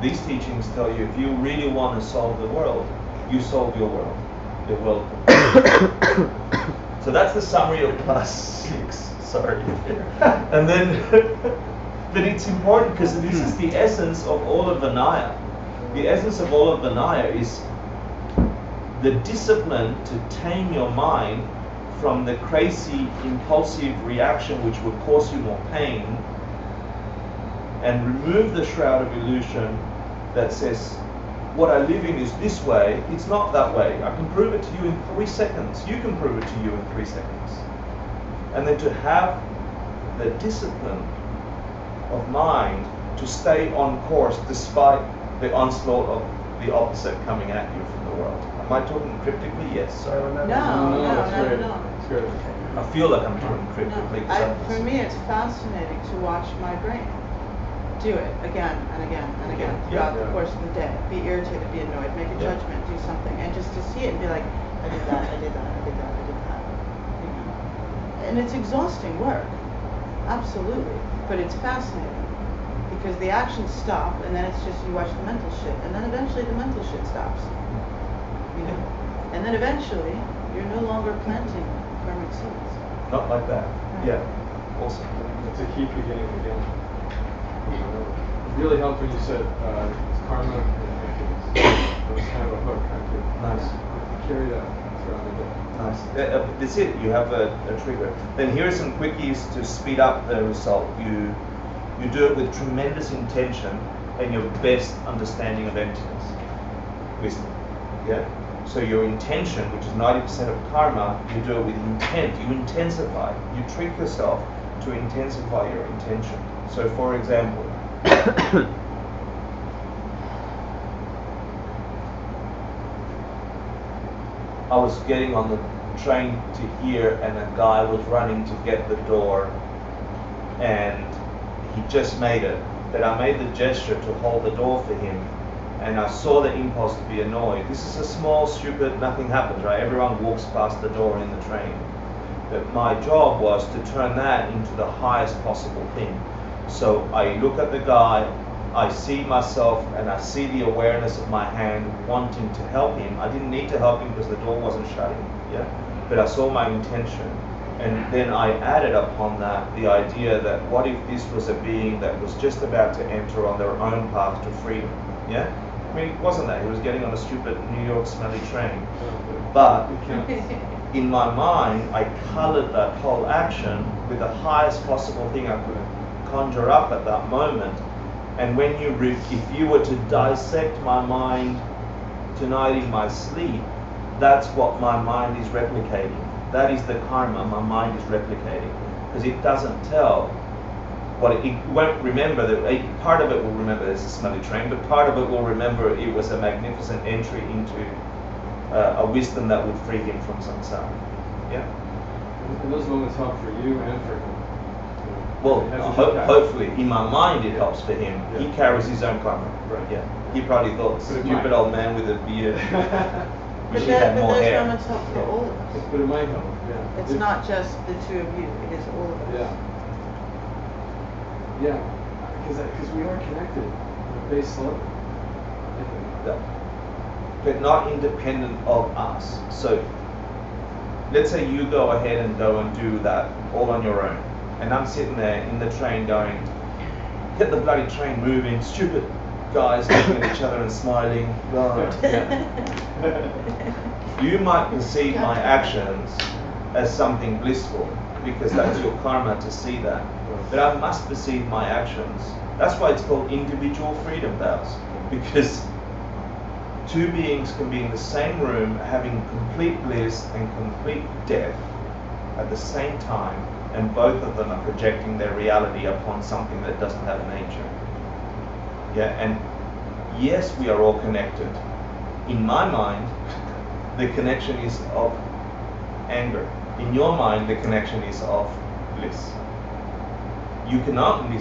These teachings tell you, if you really want to solve the world, you solve your world. The world. So that's the summary of class 6. Sorry. And then, but it's important because this is the essence of all of Vinaya. The essence of all of Vinaya is the discipline to tame your mind from the crazy, impulsive reaction which would cause you more pain, and remove the shroud of illusion that says, what I live in is this way, it's not that way. I can prove it to you in 3 seconds. You can prove it to you in 3 seconds. And then to have the discipline of mind to stay on course despite the onslaught of the opposite coming at you from the world. Am I talking cryptically? Yes, sorry. No, that's not great. at all. It's good. I feel like I'm talking cryptically. For me, it's fascinating to watch my brain do it again and again and again throughout the course of the day. Be irritated, be annoyed, make a judgment, do something, and just to see it and be like, I did that, I did that, I did that, I did that. And it's exhausting work, absolutely, but it's fascinating because the actions stop, and then it's just you watch the mental shit, and then eventually the mental shit stops. And then eventually you're no longer planting karmic seeds. Not like that. Right. Yeah. Awesome. To keep beginning again. It really helped when you said it's karma and happiness. That was kind of a hook. I could Nice. carry that throughout the day. Nice. That's it. You have a trigger. Then here are some quickies to speed up the result. You do it with tremendous intention and your best understanding of emptiness. Wisdom. Yeah? So your intention, which is 90% of karma, you do it with intent. You intensify. You trick yourself to intensify your intention. So for example, I was getting on the train to here and a guy was running to get the door and he just made it. But I made the gesture to hold the door for him and I saw the impulse to be annoyed. This is a small, stupid, nothing happens, right? Everyone walks past the door in the train. But my job was to turn that into the highest possible thing. So I look at the guy, I see myself, and I see the awareness of my hand wanting to help him. I didn't need to help him because the door wasn't shutting, yeah? But I saw my intention. And then I added upon that the idea that what if this was a being that was just about to enter on their own path to freedom, yeah? I mean, it wasn't that. He was getting on a stupid New York smelly train. But in my mind, I colored that whole action with the highest possible thing I could conjure up at that moment. And when if you were to dissect my mind tonight in my sleep, that's what my mind is replicating. That is the karma my mind is replicating. Because it doesn't tell what it won't remember. That part of it will remember there's a smelly train, but part of it will remember it was a magnificent entry into a wisdom that would free him from samsara. Yeah? And those moments help for you and for him. Well, As a impact. hopefully, in my mind, it helps for him. Yeah. He carries his own karma. Right. Yeah. He probably thought, But it stupid might. old man with a beard. But, Wish he had more those hair. moments help for all of us. But it might help, yeah. It's not just the two of you, it is all of us. Yeah. Yeah, because we are connected at base level, I think. Yeah. But not independent of us. So let's say you go ahead and go and do that all on your own. And I'm sitting there in the train going, get the bloody train moving, stupid guys looking at each other and smiling. You might perceive my actions as something blissful because that's your karma to see that. But I must perceive my actions. That's why it's called individual freedom vows. Because two beings can be in the same room having complete bliss and complete death at the same time, and both of them are projecting their reality upon something that doesn't have a nature. Yeah, and yes, we are all connected. In my mind, the connection is of anger. In your mind, the connection is of bliss. You can only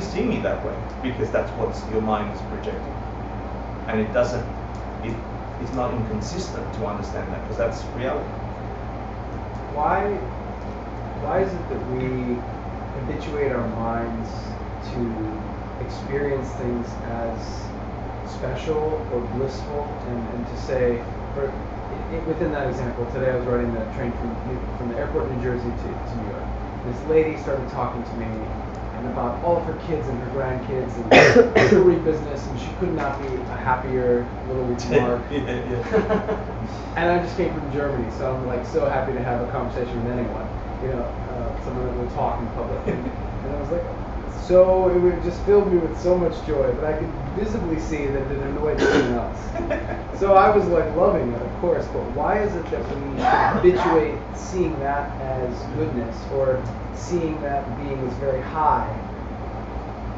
see me that way because that's what your mind is projecting, and it's not inconsistent to understand that because that's reality. Why is it that we habituate our minds to experience things as special or blissful, and to say, within that example, today I was riding the train from the airport in New Jersey to New York. This lady started talking to me and about all of her kids and her grandkids and the jewelry business, and she could not be a happier little mark. And I just came from Germany, so I'm like so happy to have a conversation with anyone, someone that will talk in public. And I was like, so it would just filled me with so much joy, but I could visibly see that it annoyed someone else. So I was like loving it, of course, but why is it that we habituate seeing that as goodness, or seeing that being as very high,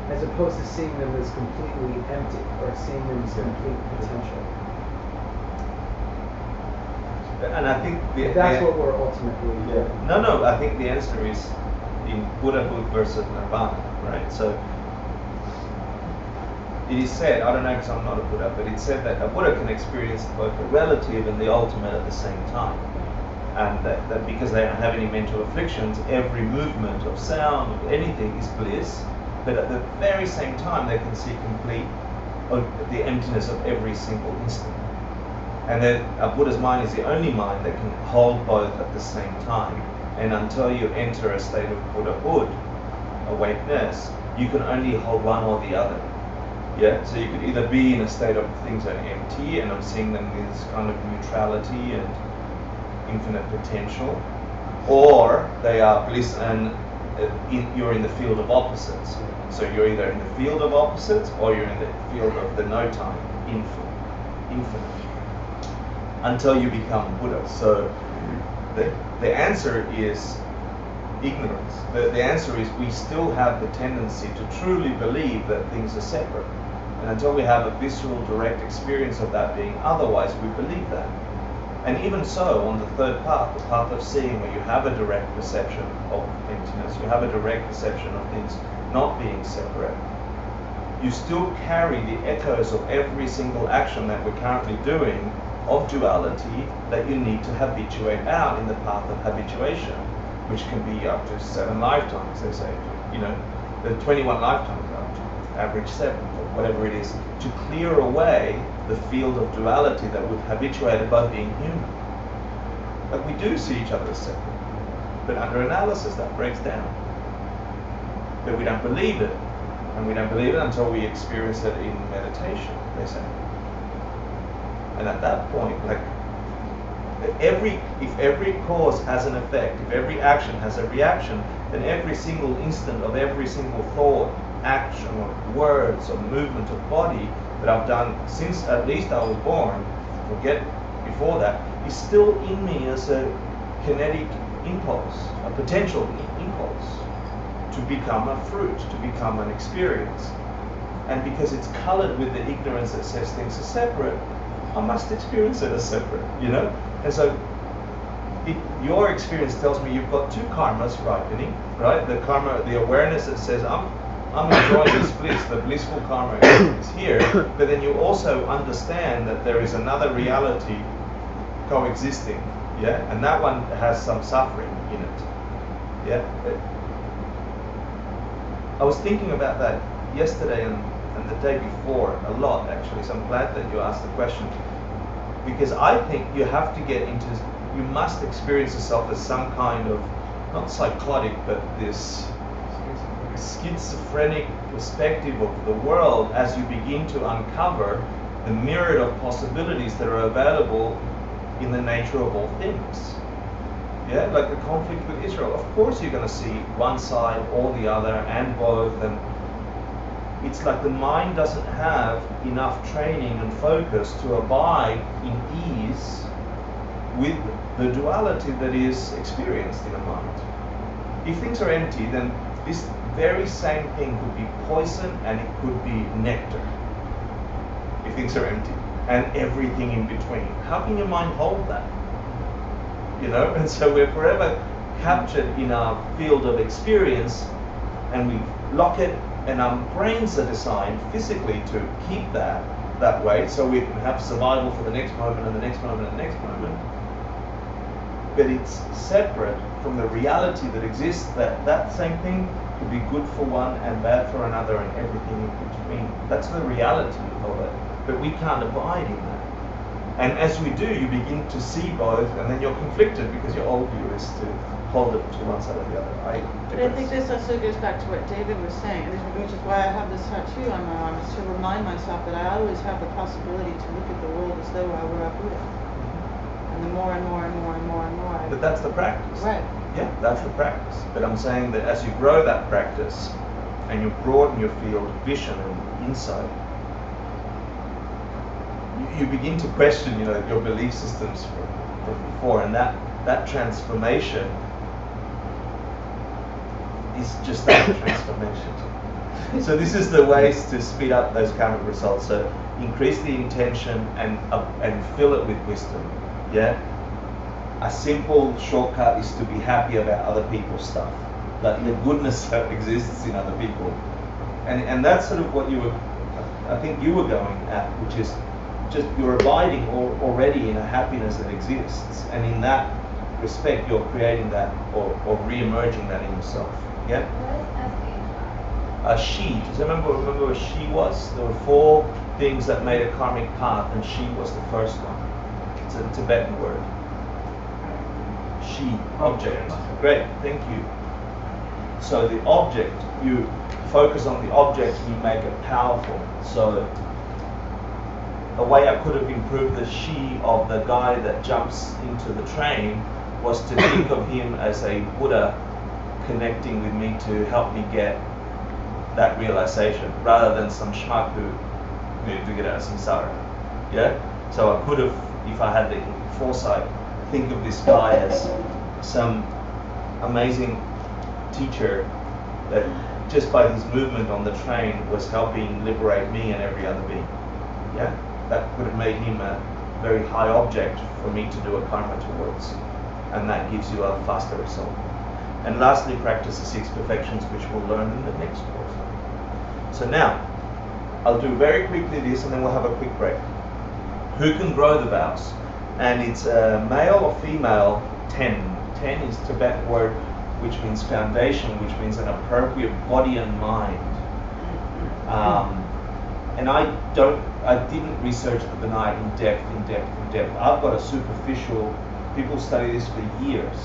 as opposed to seeing them as completely empty, or seeing them as complete potential? And I think That's what we're ultimately doing. No, I think the answer is in Buddhahood versus Nirvana, right? So it is said, I don't know because I'm not a Buddha, but it's said that a Buddha can experience both the relative and the ultimate at the same time. And that because they don't have any mental afflictions, every movement of sound, of anything is bliss, but at the very same time they can see the emptiness of every single instant. And then a Buddha's mind is the only mind that can hold both at the same time. And until you enter a state of Buddhahood, awakeness, you can only hold one or the other. Yeah, so you could either be in a state of things are empty and I'm seeing them in this kind of neutrality and infinite potential, or they are bliss and you're in the field of opposites. So you're either in the field of opposites or you're in the field of the no time, infinite, until you become Buddha. So the answer is ignorance. The answer is we still have the tendency to truly believe that things are separate. And until we have a visceral, direct experience of that being otherwise, we believe that. And even so, on the third path, the path of seeing, where you have a direct perception of emptiness, you have a direct perception of things not being separate, you still carry the echoes of every single action that we're currently doing of duality that you need to habituate out in the path of habituation, which can be up to 7 lifetimes, they say. The 21 lifetimes up to average 7, or whatever it is, to clear away the field of duality that we've habituated by being human. But we do see each other as separate. But under analysis, that breaks down. But we don't believe it. And we don't believe it until we experience it in meditation, they say. And at that point, if every cause has an effect, if every action has a reaction, then every single instant of every single thought, action, or words, or movement of body that I've done since at least I was born, forget before that, is still in me as a kinetic impulse, a potential impulse to become a fruit, to become an experience. And because it's colored with the ignorance that says things are separate, I must experience it as separate, And so your experience tells me you've got two karmas ripening, right? The karma, the awareness that says I'm enjoying this bliss, the blissful karma is here, but then you also understand that there is another reality coexisting, yeah, and that one has some suffering in it, yeah. I was thinking about that yesterday and the day before a lot, actually, so I'm glad that you asked the question, because I think you have to get into, you must experience yourself as some kind of, not psychotic, but this schizophrenic perspective of the world as you begin to uncover the myriad of possibilities that are available in the nature of all things. Yeah, like the conflict with Israel. Of course you're going to see one side or the other and both, and it's like the mind doesn't have enough training and focus to abide in ease with the duality that is experienced in a mind. If things are empty, then this very same thing could be poison and it could be nectar. If things are empty and everything in between, how can your mind hold that? You know, and so we're forever captured in our field of experience, and we lock it, and our brains are designed physically to keep that way, so we can have survival for the next moment and the next moment and the next moment. But it's separate from the reality that exists, that same thing could be good for one and bad for another and everything in between. That's the reality of it, but we can't abide in that. And as we do, you begin to see both, and then you're conflicted because your old view is to hold it to one side or the other. But I think this also goes back to what David was saying, which is why I have this tattoo on my arm, is to remind myself that I always have the possibility to look at the world as though I were a Buddha. And the more and more and more and more and more. But that's the practice. Right. Yeah, that's the practice. But I'm saying that as you grow that practice and you broaden your field of vision and insight, you begin to question, you know, your belief systems from before, and that transformation is just that transformation. So this is the ways to speed up those karmic results. So increase the intention and fill it with wisdom. Yeah. A simple shortcut is to be happy about other people's stuff, like the goodness that exists in other people, and that's sort of what I think you were going at, which is just you're abiding already in a happiness that exists, and in that respect you're creating that or re-emerging that in yourself. Yeah? What is SH? A she. Does remember what she was? There were 4 things that made a karmic path, and she was the first one. It's a Tibetan word. She, object. Great, thank you. So the object, you focus on the object, you make it powerful. So a way I could have improved the she of the guy that jumps into the train was to think of him as a Buddha connecting with me to help me get that realization, rather than some schmuck who needed to get out of samsara. Yeah? So I could have, if I had the foresight, think of this guy as some amazing teacher that just by his movement on the train was helping liberate me and every other being. Yeah? That could have made him a very high object for me to do a karma towards, and that gives you a faster result. And lastly, practice the 6 perfections, which we'll learn in the next course. So now, I'll do very quickly this, and then we'll have a quick break. Who can grow the vows? And it's male or female 10. 10 is Tibetan word which means foundation, which means an appropriate body and mind. And I didn't research the Vinaya in depth. I've got a superficial, people study this for years,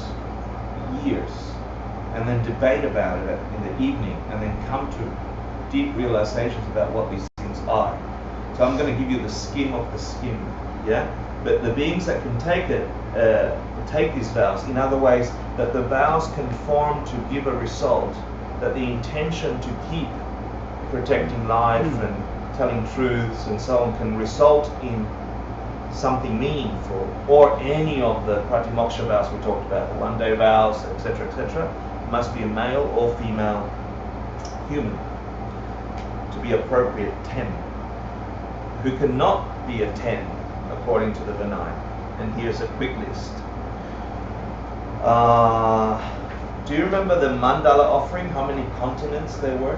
and then debate about it in the evening, and then come to deep realizations about what these things are. So I'm going to give you the skim of the skim, yeah? But the beings that can take it, take these vows, in other ways, that the vows can form to give a result, that the intention to keep protecting life and telling truths and so on can result in something meaningful, or any of the pratimoksha vows we talked about, the one-day vows, etc., must be a male or female human to be appropriate 10. Who cannot be a 10 according to the Vinaya. And here's a quick list. Do you remember the mandala offering? How many continents there were?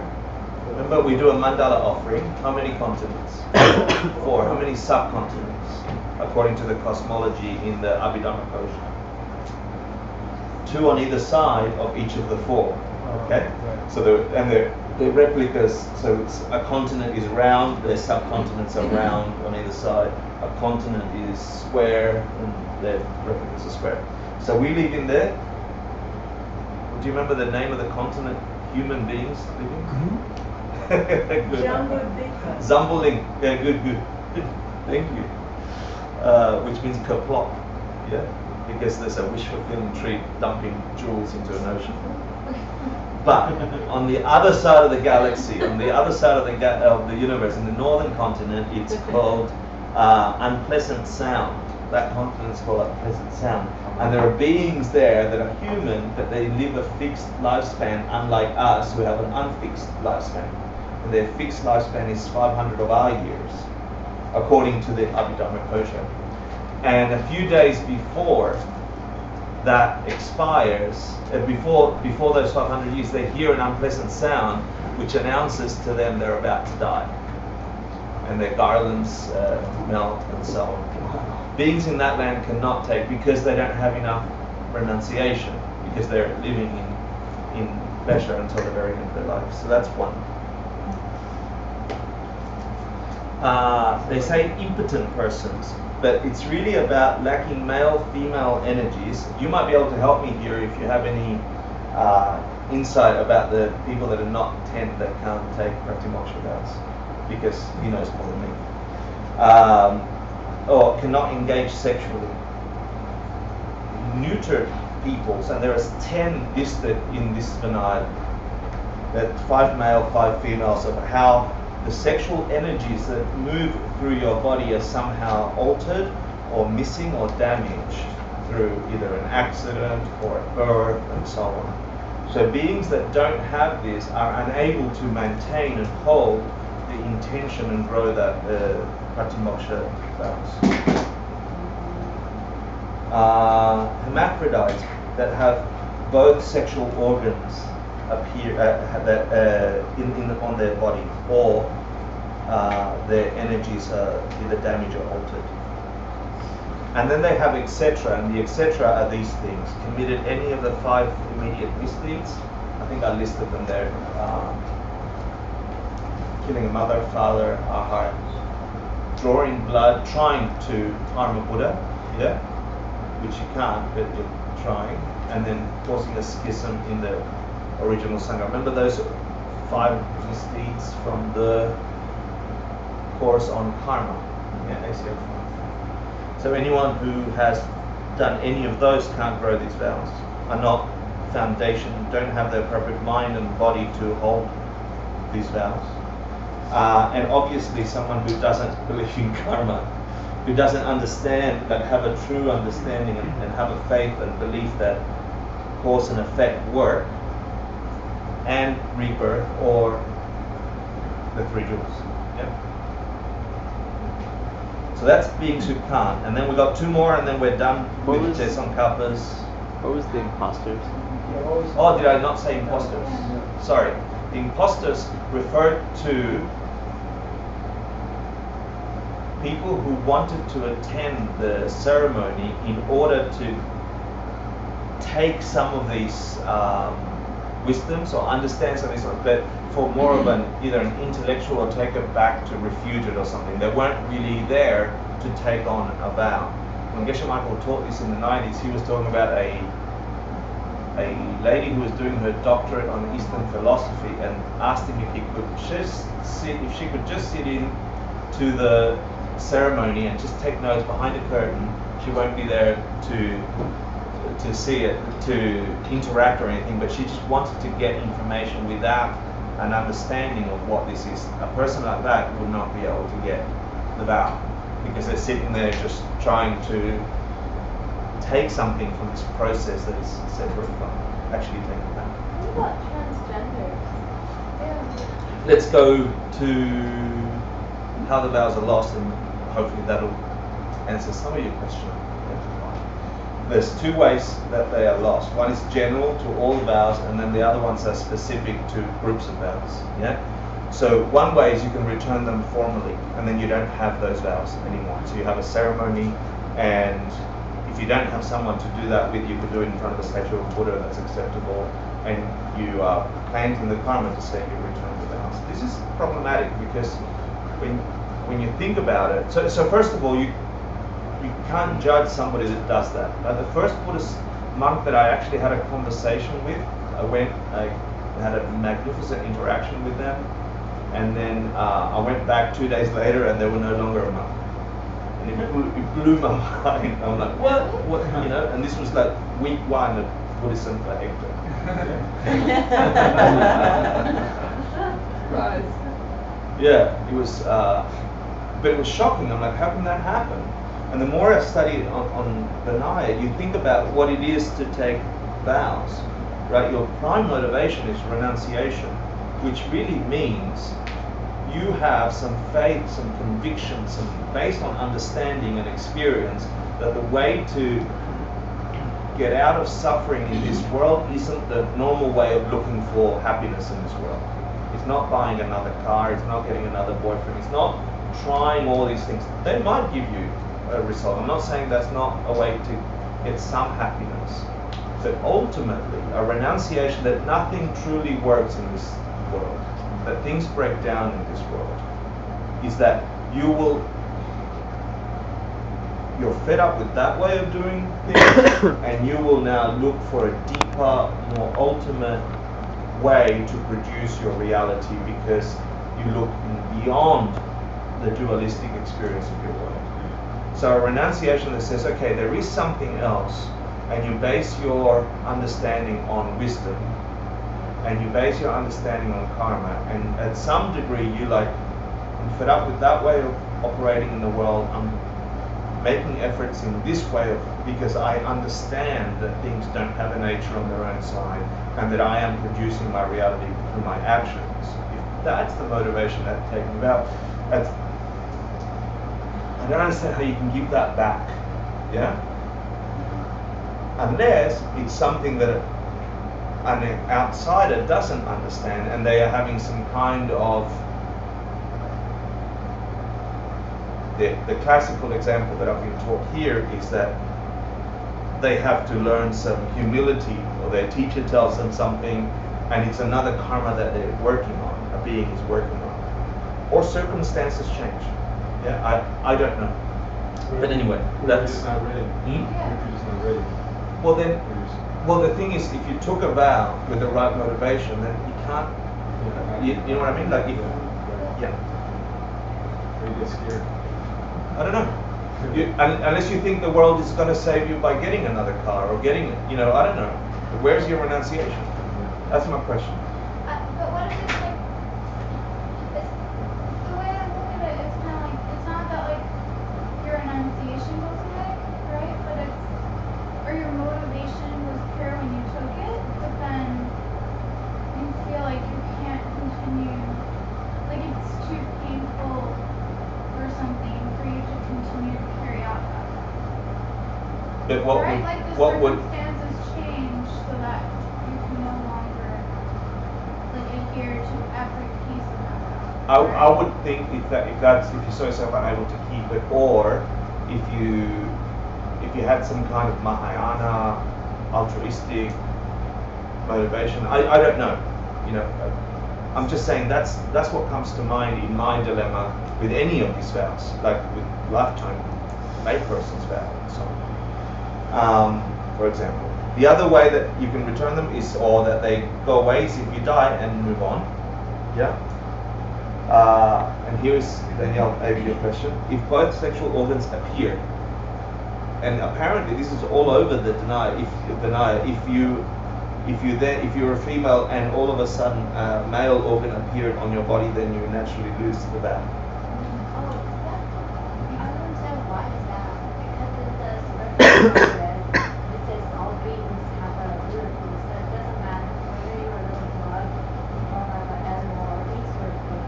Remember, we do a mandala offering. How many continents? 4. How many subcontinents, according to the cosmology in the Abhidharma Kosha? 2 on either side of each of the 4. Okay. So the replicas. So it's, a continent is round. The subcontinents are round on either side. A continent is square, and the replicas are square. So we live in there. Do you remember the name of the continent human beings live in? Zambuling. Yeah, good. Thank you. Which means kerplop. Yeah, because there's a wish-fulfilling tree dumping jewels into an ocean. But on the other side of the galaxy, on the other side of the universe, in the northern continent, it's called Unpleasant Sound. That continent is called Unpleasant Sound. And there are beings there that are human, but they live a fixed lifespan, unlike us who have an unfixed lifespan. And their fixed lifespan is 500 of our years, according to the Abhidharma Kosha. And a few days before that expires, before those 500 years, they hear an unpleasant sound which announces to them they're about to die. And their garlands melt and so on. Beings in that land cannot take, because they don't have enough renunciation, because they're living in pleasure until the very end of their life. So that's one. They say impotent persons, but it's really about lacking male-female energies. You might be able to help me here if you have any insight about the people that are not 10 that can't take Pratimoksha vows, because he knows more than me. Or cannot engage sexually. Neutered peoples, and there are 10 listed in this Vinaya, that 5 male, 5 females, of how the sexual energies that move through your body are somehow altered or missing or damaged through either an accident or a birth and so on. So beings that don't have this are unable to maintain and hold the intention and grow that Pratimoksha vows. Hermaphrodites that have both sexual organs appear on their body, or their energies are either damaged or altered. And then they have etc., and the etc. are these things: committed any of the 5 immediate misdeeds. I think I listed them there. Killing a mother, father, ahar, drawing blood, trying to harm a Buddha, yeah, which you can't, but you're trying, and then causing a schism in the original Sangha. Remember those 5 misdeeds from the course on karma, yeah, ACI 5. So anyone who has done any of those can't grow these vows, are not foundation, don't have the appropriate mind and body to hold these vows. And obviously someone who doesn't believe in karma, who doesn't understand, like have a true understanding and have a faith and belief that cause and effect work, and rebirth, or the 3 jewels. Yeah. So that's beings who can't. And then we got 2 more, and then we're done with the Sankalpas. What was the imposters? Oh, did I not say imposters? Sorry. The imposters referred to people who wanted to attend the ceremony in order to take some of these wisdoms or understand some of these, but for more of either an intellectual or take it back to refute it or something. They weren't really there to take on a vow. When Geshe Michael taught this in the 90s, he was talking about a lady who was doing her doctorate on Eastern philosophy, and asked him if he could just she could just sit in to the ceremony and just take notes behind a curtain. She won't be there to see it, to interact or anything, but she just wanted to get information without an understanding of what this is. A person like that would not be able to get the vow, because they're sitting there just trying to take something from this process that is separate from actually taking it back. What about transgenders? Yeah. Let's go to how the vows are lost, and hopefully that'll answer some of your question. there's two ways that they are lost. One is general to all vows, and then the other ones are specific to groups of vows. Yeah. So one way is you can return them formally, and then you don't have those vows anymore. So you have a ceremony, and if you don't have someone to do that with, you can do it in front of a statue of Buddha that's acceptable, and you are planting the karma to say you return the vows. This is problematic because when you think about it, so first of all, you can't judge somebody that does that. The first Buddhist monk that I actually had a conversation with, I had a magnificent interaction with them, and then I went back 2 days later and they were no longer a monk. And it blew my mind. I'm like, what, you know? And this was like week 1 of Buddhism for Hector. Right. Yeah, it was, but it was shocking. I'm like, how can that happen? And the more I studied on Vinaya, you think about what it is to take vows, right? Your prime motivation is renunciation, which really means you have some faith, some conviction, based on understanding and experience that the way to get out of suffering in this world isn't the normal way of looking for happiness in this world. It's not buying another car, it's not getting another boyfriend, it's not trying all these things. They might give you a result. I'm not saying that's not a way to get some happiness. But ultimately, a renunciation that nothing truly works in this world, that things break down in this world, is that you're fed up with that way of doing things, and you will now look for a deeper, more ultimate way to produce your reality because you look beyond the dualistic experience of your world. So a renunciation that says, okay, there is something else, and you base your understanding on wisdom, and you base your understanding on karma, and at some degree you like, I'm fed up with that way of operating in the world, I'm making efforts in this way because I understand that things don't have a nature on their own side, and that I am producing my reality through my actions. If that's the motivation that's taken about, I don't understand how you can give that back, yeah? Unless it's something that an outsider doesn't understand, and they are having some kind of, the classical example that I've been taught here is that they have to learn some humility, or their teacher tells them something, and it's another karma that they're working on, a being is working on. Or circumstances change. Yeah, I don't know. But anyway, that's... You're just not ready. You're just not ready. Well, the thing is, if you took a vow with the right motivation, then you can't... You know what I mean? Like, if... Yeah. Or you get scared. I don't know. Unless you think the world is going to save you by getting another car or getting, I don't know. Where's your renunciation? That's my question. But what if it's like, the way I look at it, it's kind of like, it's not that like your renunciation goes away, right? But or your motivation was pure when you took it, but then you feel like you can't continue, like it's too painful or something for you to continue to carry out that. But what right? would, Like the what would, circumstances change so that you can no longer like adhere to every piece of that. I would think if you saw yourself unable to keep it, or if you had some kind of Mahayana altruistic motivation, I don't know. I'm just saying that's what comes to mind in my dilemma with any of these vows, like with lifetime layperson's vow and so on. For example, the other way that you can return them is, or that they go away, is if you die and move on. Yeah. And here's Danielle, maybe your question: if both sexual organs appear, and apparently this is all over the denier. If you're a female and all of a sudden a male organ appeared on your body, then you naturally lose the vow. Oh, I don't understand why is that? Because it says it says all beings have a beautiful, so it doesn't matter whether you're a little bug or an animal or any sort of thing.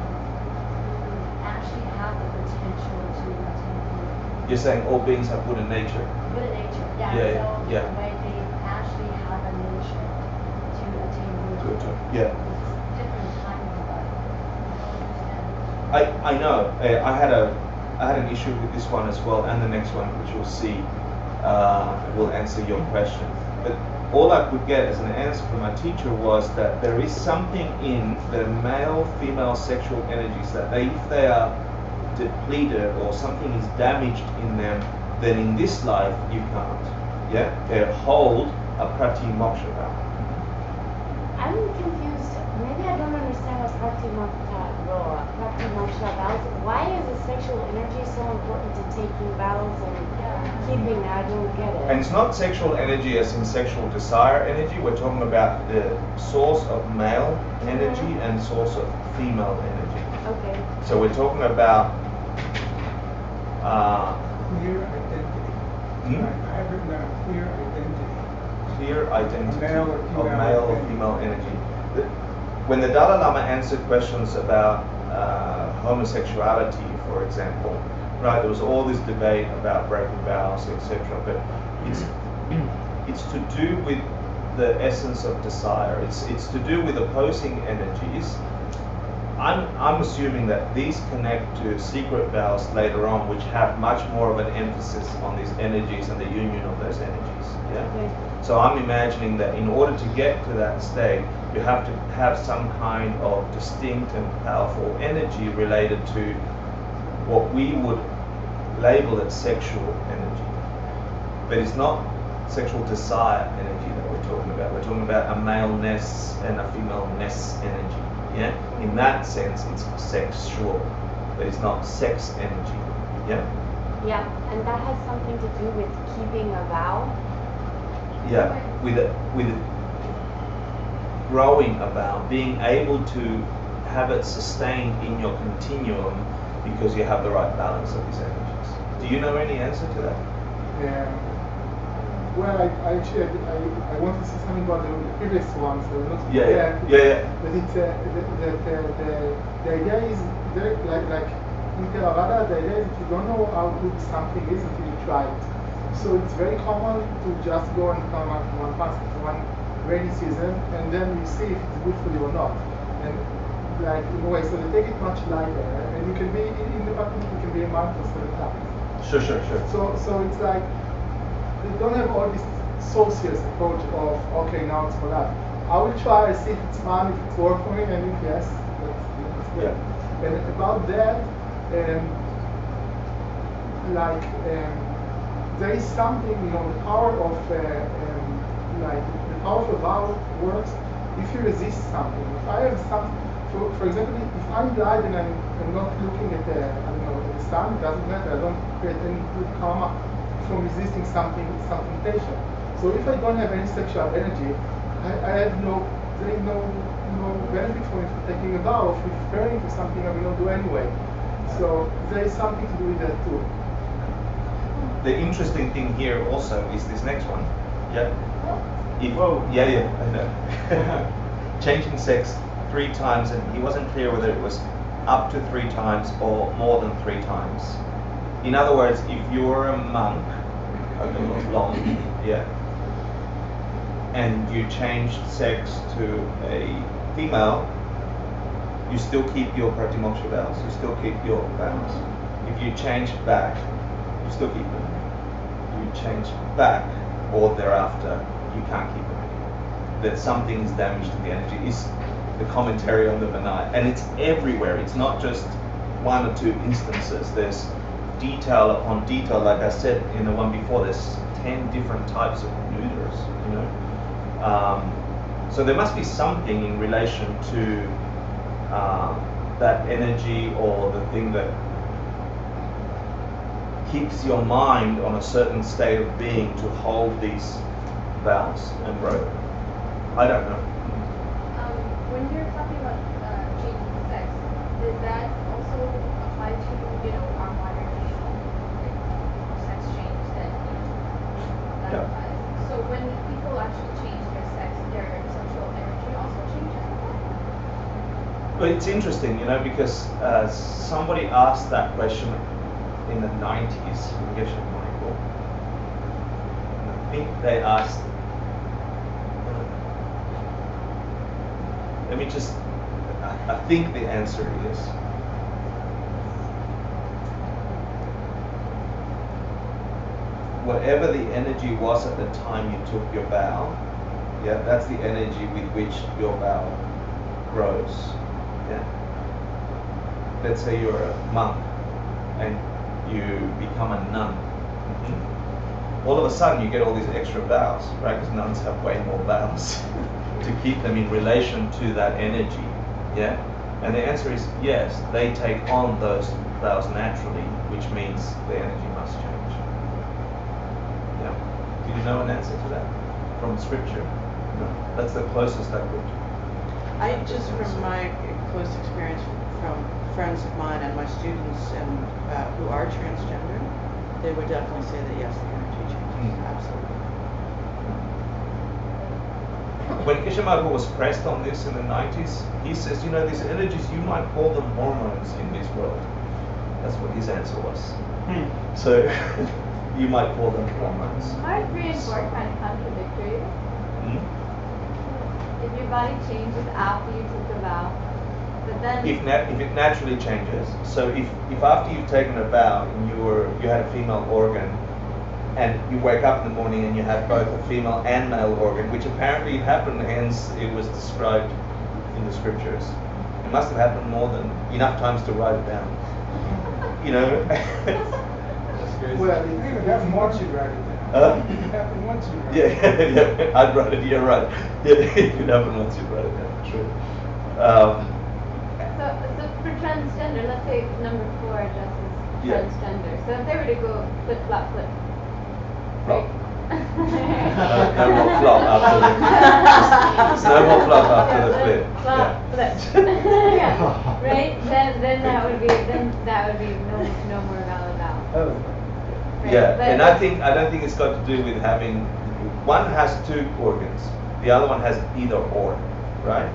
You actually have the potential to attain beauty. You're saying all beings have Buddha nature. with a nature. Yeah. Yeah, So yeah. the way they actually have a nature to attain movement. Yeah. It's different timing, but I understand. I know. I had an issue with this one as well, and the next one, which you'll see, will answer your question. But all I could get as an answer from my teacher was that there is something in the male-female sexual energies that if they are depleted or something is damaged in them, then in this life you can't. Yeah, they hold a prati-moksha vow. I'm confused. Maybe I don't understand what prati-moksha vows. Why is the sexual energy so important to taking vows and keeping that? I don't get it. And it's not sexual energy as in sexual desire energy. We're talking about the source of male energy and source of female energy. Okay. So we're talking about clear identity. I have written down clear identity. Clear identity Male or of female male or energy. female energy. When the Dalai Lama answered questions about homosexuality, for example, right, there was all this debate about breaking vows, etc. But it's to do with the essence of desire. It's to do with opposing energies. I'm assuming that these connect to secret vows later on, which have much more of an emphasis on these energies and the union of those energies. Yeah. Okay. So I'm imagining that in order to get to that state, you have to have some kind of distinct and powerful energy related to what we would label as sexual energy. But it's not sexual desire energy that we're talking about. We're talking about a maleness and a femaleness energy. Yeah? In that sense, it's sexual, but it's not sex energy. Yeah? Yeah, and that has something to do with keeping a vow. Yeah, with growing a vow, being able to have it sustained in your continuum because you have the right balance of these energies. Do you know any answer to that? Well, I actually I want to say something about the previous one, so not Yeah. But it's the idea is very like in Theravada, the idea is that you don't know how good something is until you try it. So it's very common to just go and come up one pass one rainy season, and then you see if it's good for you or not. And like in a way, so they take it much lighter, and you can be in the pattern, you can be a month or 7 times. Sure. So it's like they don't have all this socius approach of okay, now it's for life. I will try, see if it's fun, if it's work for me, and if yes, that's good. Yeah. And about that, there is something, the power of like the power of a vow works if you resist something. If I have something, for example, if I'm blind and I'm not looking at the sun, it doesn't matter. I don't create any good karma from resisting something, some temptation. So if I don't have any sexual energy, there is no benefit for me for taking a vow of referring to something I will not do anyway. So there is something to do with that too. The interesting thing here also is this next one. Yeah. Whoa. Yeah, I know. Changing sex 3 times, and he wasn't clear whether it was up to 3 times or more than 3 times. In other words, if you're a monk, long, yeah, and you changed sex to a female, you still keep your pratimoksha vows, you still keep your vows. If you change back, you still keep them. You change back or thereafter, you can't keep them anymore. That something is damaged to the energy is the commentary on the Vinaya. And it's everywhere. It's not just 1 or 2 instances. There's detail upon detail. Like I said in the one before, there's 10 different types of neuters, So there must be something in relation to that energy or the thing that keeps your mind on a certain state of being to hold these vows and grow. I don't know. When you're talking about changing sex, does that also apply to, our modern sex change that, that Yeah. applies? So when people actually change their sex, their sexual energy also changes with that? But it's interesting, because somebody asked that question in the 90s, think they asked. Let me just. I think the answer is. Whatever the energy was at the time you took your vow, yeah, that's the energy with which your vow grows. Yeah. Let's say you're a monk and you become a nun. All of a sudden you get all these extra vows, right? Because nuns have way more vows to keep them in relation to that energy. Yeah? And the answer is yes, they take on those vows naturally, which means the energy must change. Yeah. Do you know an answer to that from scripture? No. That's the closest I could. I just, from my close experience from friends of mine and my students and who are transgender, they would definitely say that yes, the energy changes. Absolutely. When Ishimaru was pressed on this in the 90s, he says, you know, these energies, you might call them hormones in this world. That's what his answer was. So, you might call them hormones. Are 3 and 4 kind of contradictory? If your body changes after you took a vow, but then If it naturally changes, so if after you've taken a vow and you had a female organ, and you wake up in the morning and you have both a female and male organ, which apparently happened, hence it was described in the scriptures. It must have happened more than enough times to write it down. You know. Well, it happened once you write it down. It happened once you write it down. Yeah, I'd write it. You're right. Yeah, it could happen once you write it down. True. So for transgender, let's say number 4 addresses Yeah. transgender. So if they were to go flip flop flip, Flop. right? No more flop after the. There's no more flop after the flip. Flop, Yeah. flip. Yeah. Right? Then that would be no more valid vow. Right? Yeah, But- and I don't think it's got to do with having, one has 2 organs, the other one has either or, right?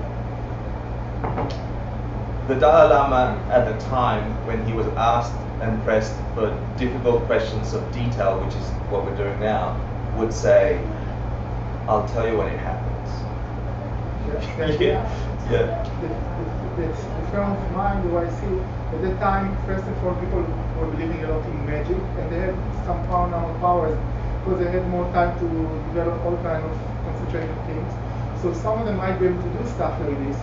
The Dalai Lama at the time, when he was asked and pressed for difficult questions of detail, which is what we're doing now, would say, I'll tell you when it happens. Yeah. The friend of mine who I see, at that time, first and foremost, people were believing a lot in magic, and they had some paranormal powers because they had more time to develop all kind of concentrated things. So some of them might be able to do stuff like this,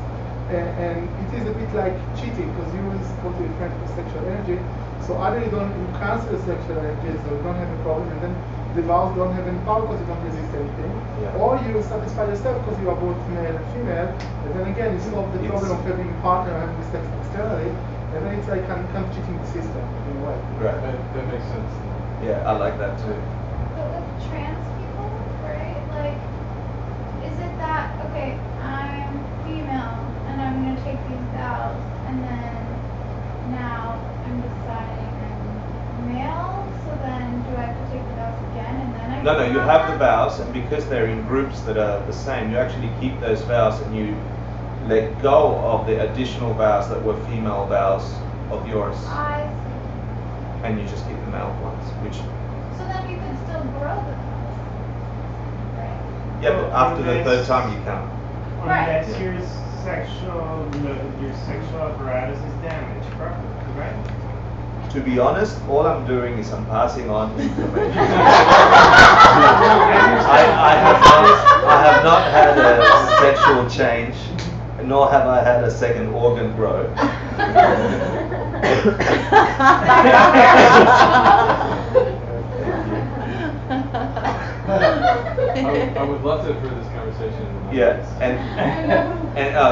and it is a bit like cheating because you are supposed to be friends with sexual energy. So either you cancel the sexual energy, so you don't have a problem, and then the vows don't have any power because you don't resist anything. Yeah. Or you satisfy yourself because you are both male and female, and then again you solve the problem of having a partner and having sex externally, and then it's like kind of cheating the system in a way. Right. That makes sense. Yeah, I like that too. But with trans people, right? Like, is it that, okay, I'm female and I'm gonna take these vows, and then now I'm deciding I'm male, so then do I have to take the vows again and then I No, can you have have the that? vows, and because they're in groups that are the same, you actually keep those vows and you let go of the additional vows that were female vows of yours, I see. and you just keep the male ones, which, So then you can still grow the vows, right? yeah, but after the Unless- 3rd time you can't. Right. Unless your sexual apparatus is damaged, right? To be honest, all I'm doing is I'm passing on information. I have not had a sexual change, nor have I had a second organ grow. I would love to have heard this conversation. Yeah, and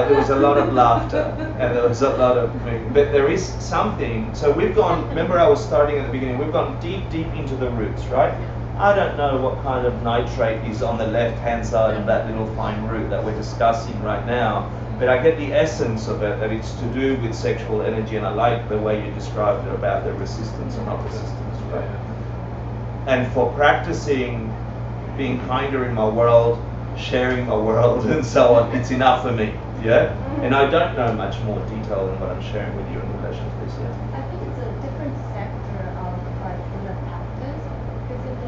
there was a lot of laughter, and there was a lot of, but there is something. So we've gone. Remember, I was starting at the beginning. We've gone deep into the roots, right? I don't know what kind of nitrate is on the left-hand side of that little fine root that we're discussing right now, but I get the essence of it, that it's to do with sexual energy, and I like the way you described it about the resistance or not resistance, right? And for practicing being kinder in my world, sharing my world, and so on, it's enough for me, yeah? And I don't know much more detail than what I'm sharing with you in relation to this, yeah? I think it's a different sector of like the practice, because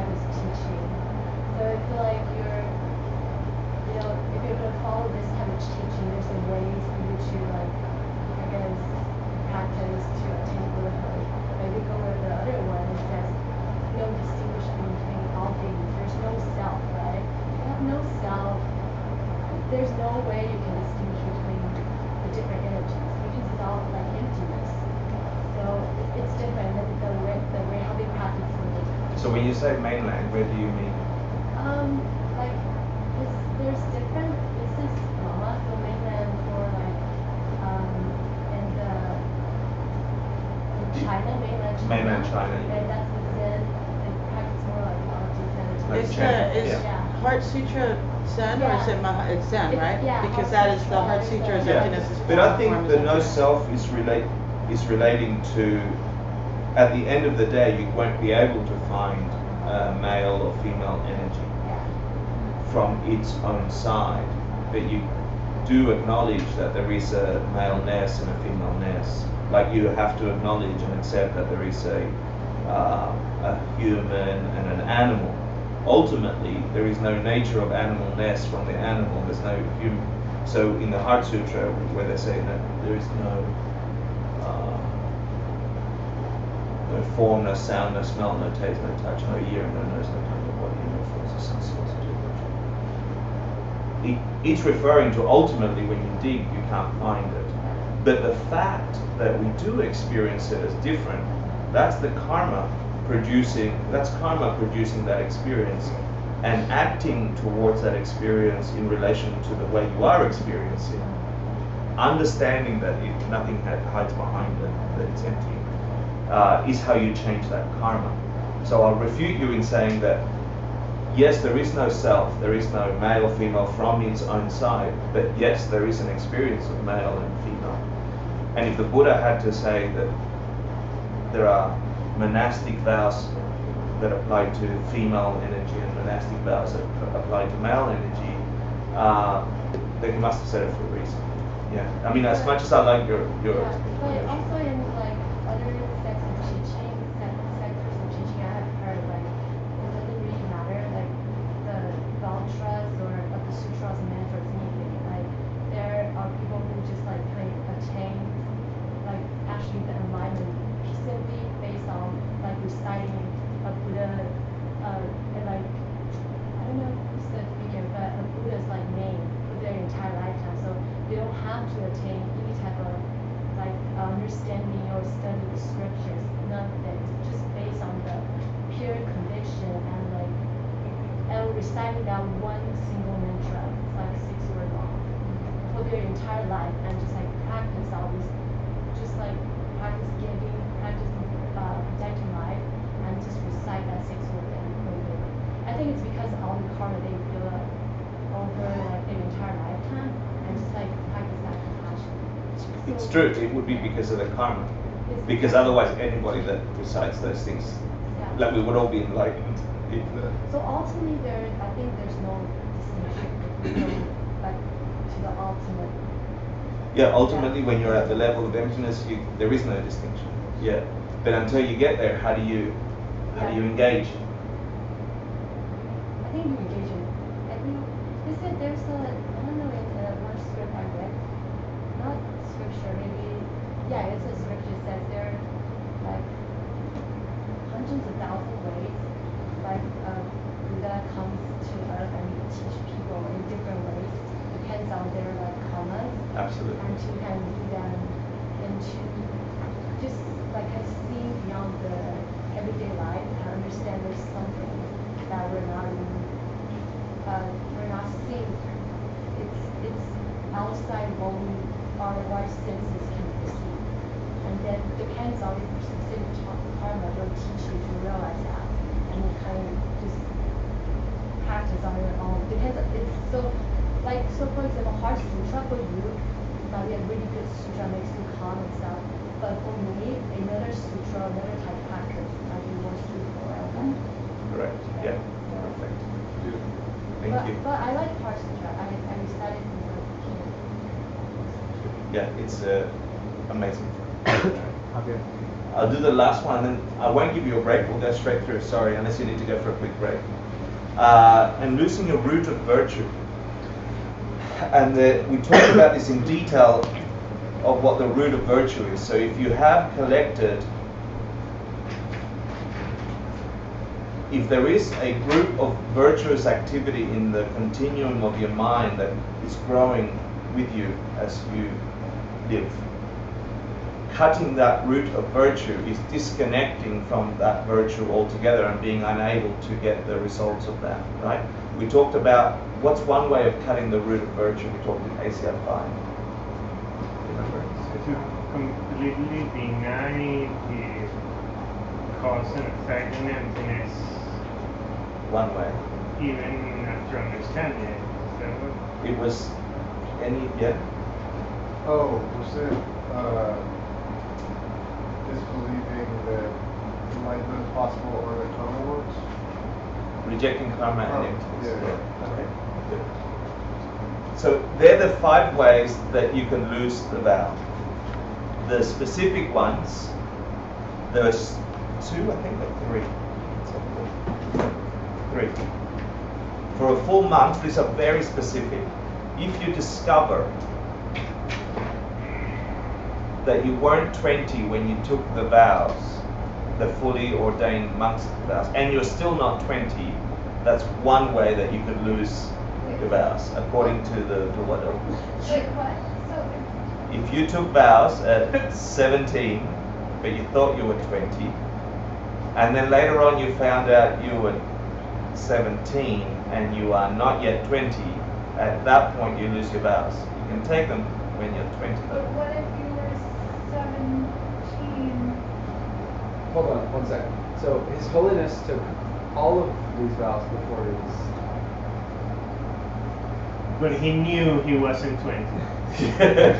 was teaching. So I feel like you know, if you're gonna follow this kind of teaching, there's a ways for you to like, I guess, practice to attain Buddhahood. But if you go with the other one, it says no distinction between all things. There's no self, right? If you have no self, there's no way you can distinguish between the different energies because it's all like emptiness. So it's different. The way how they practice it. So when you say mainland, where do you mean? Like there's different. This is Mama, so mainland for like in China, mainland China. Yeah. And that's the Zen. They practice more like Like Is Zen, is yeah. Heart Sutra Zen or is it it's Zen, right? Yeah, Because Heart that is the Heart Sutra is Yeah, emptiness is but I form, think form the is no emptiness. self is relating to, at the end of the day, you won't be able to find male or female energy from its own side, but you do acknowledge that there is a male-ness and a female-ness. Like you have to acknowledge and accept that there is a human and an animal. Ultimately, there is no nature of animalness from the animal. There's no human. So in the Heart Sutra, where they say that there is no form, no sound, no smell, no taste, no touch, no ear, no nose, no tongue, no body, no force of sense, it's referring to ultimately when you dig, you can't find it. But the fact that we do experience it as different, that's karma producing that experience and acting towards that experience in relation to the way you are experiencing. Understanding that nothing hides behind it, that it's empty, is how you change that karma. So I'll refute you in saying that yes, there is no self, there is no male, female from its own side, but yes, there is an experience of male and female. And if the Buddha had to say that there are monastic vows that apply to female energy and monastic vows that apply to male energy, then he must have said it for a reason. Yeah, I mean, as much as I like your but also in like other sects of teaching, sectors of teaching, I have heard like it doesn't really matter like the mantras or the sutras and mantras anything. Like there are people who just like can attain like actually the enlightenment simply based on like reciting a Buddha and like I don't know who's the figure, but a Buddha's like name for their entire lifetime. So they don't have to attain any type of like understanding or study the scriptures, nothing. Just based on the pure conviction and like reciting that one single mantra, it's like 6 words long, for their entire life and just like practice all this, just like practice giving, practice protecting life, and just recite that 6 words every day. I think it's because all the karma they build up over like their entire lifetime and just like practice that compassion. It's true, it would be because of the karma. Because otherwise anybody that recites those things, like we would all be enlightened. So ultimately I think there's no distinction, like to the ultimate. Yeah, ultimately when you're at the level of emptiness, there is no distinction. Yeah, but until you get there, how do you engage? I think you engage in. I think they said there's I don't know in one script I read, not scripture, maybe it's a scripture says there are like hundreds of thousands ways like Buddha comes to earth and teach people in different ways, depends on their like karmas. Absolutely. And to kind of lead them into just like see beyond the everyday life and understand there's something that we're not seeing. It's outside what our senses can perceive. And then depends on specific karma will teach you to realize that. And you kind of just practice on your own. Depends it's so for example Heart Sutra for you might be a really good sutra, makes you calm and stuff. But for me, another sutra, another type of practice might be more suitable. Correct. Yeah. Perfect. Thank you. But I like Heart Sutra. I recited since I was a kid. Yeah, it's amazing. Okay. I'll do the last one, and then I won't give you a break. We'll go straight through. Sorry, unless you need to go for a quick break. And losing a root of virtue. And we talked about this in detail of what the root of virtue is. So if you have collected, if there is a group of virtuous activity in the continuum of your mind that is growing with you as you live, cutting that root of virtue is disconnecting from that virtue altogether and being unable to get the results of that, right? We talked about what's one way of cutting the root of virtue. We talked in ACI 5. Remember? To completely deny the cause and effect and emptiness, One way. even after understanding it. Is that what? It was yeah? Oh, was it disbelieving that enlightenment is possible or that karma works? Rejecting karma and Oh, emptiness. yeah. Okay, good. So they're the 5 ways that you can lose the vow. The specific ones, there's 2, I think, or 3. Let's have a look. 3. For a full month, these are very specific. If you discover that you weren't 20 when you took the vows, the fully ordained monks vows, and you're still not 20, that's one way that you could lose your vows, according to the Duwado. Wait, what? So If you took vows at 17, but you thought you were 20, and then later on you found out you were 17 and you are not yet 20, at that point you lose your vows. You can take them when you're 20 but though. what if you were 17? Hold on, 1 second. So His Holiness took all of these vows before he was. But he knew he wasn't 20. That's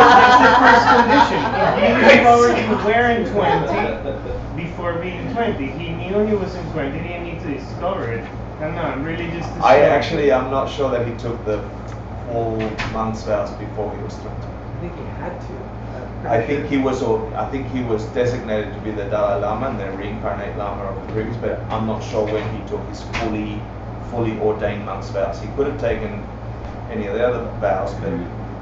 That's the first condition. He knew you weren't 20 before being 20. He knew he wasn't 20. He didn't need to discover it. No, I'm really just. I'm not sure that he took the full monk's vows before he was 20. I think he had to. I think he was designated to be the Dalai Lama and the reincarnate Lama of the previous, but I'm not sure when he took his fully ordained monk's vows. He could have taken any of the other vows, but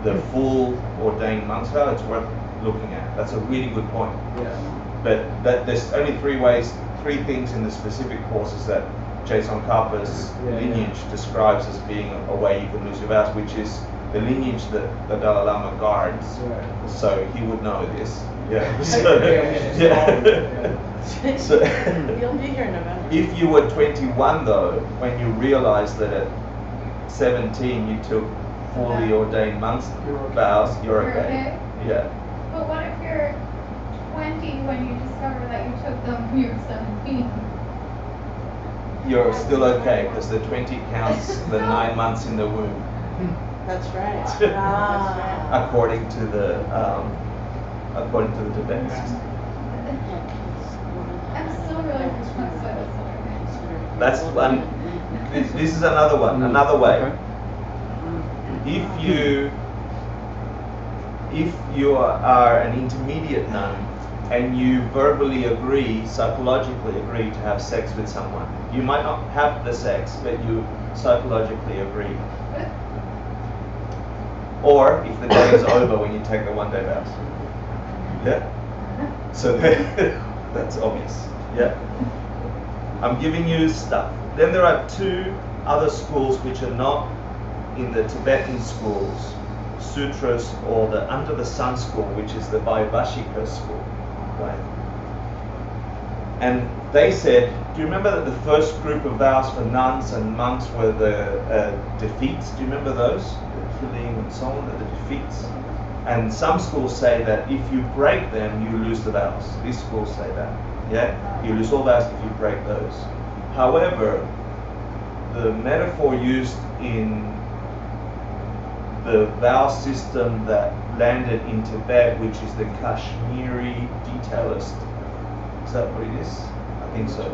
the full ordained monk's vow, it's worth looking at. That's a really good point. Yeah. But there's only 3 things in the specific courses that Jason Karpa's lineage describes as being a way you can lose your vows, which is the lineage that the Dalai Lama guards. Right. So he would know this. Yeah. So, You'll be here in November. if you were 21 though, when you realized that at 17 you took fully ordained monks vows, you're okay. Yeah. But what if you're 20 when you discover that you took them when you were 17? You're still okay because the 20 counts the 9 months in the womb. That's right. According to the Tibetan system. I'm still really confused by this. That's one. This is another one. Another way. If you are an intermediate nun and you verbally agree, psychologically agree to have sex with someone, you might not have the sex, but you psychologically agree. Or if the day is over when you take the 1-day vows. Yeah? So that's obvious. Yeah? I'm giving you stuff. Then there are 2 other schools which are not in the Tibetan schools, sutras, or the Under the Sun school, which is the Vaibhashika school. Right? And they said, do you remember that the first group of vows for nuns and monks were the defeats? Do you remember those? The killing and so on, the defeats. And some schools say that if you break them, you lose the vows. These schools say that. Yeah? You lose all vows if you break those. However, the metaphor used in the vow system that landed in Tibet, which is the Kashmiri detailist, is that what it is? I think so.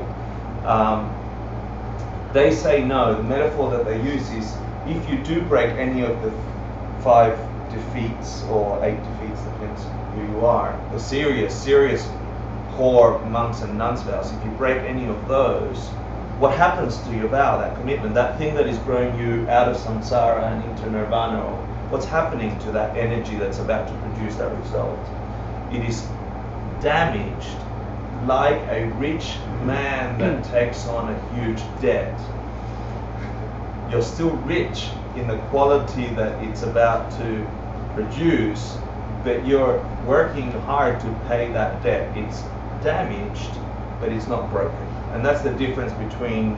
They say no. The metaphor that they use is if you do break any of the 5 defeats or 8 defeats, depends who you are, the serious core monks and nuns vows, if you break any of those, what happens to your vow, that commitment, that thing that is growing you out of samsara and into nirvana, or what's happening to that energy that's about to produce that result? It is damaged like a rich man that takes on a huge debt. You're still rich in the quality that it's about to produce, but you're working hard to pay that debt. It's damaged, but it's not broken. And that's the difference between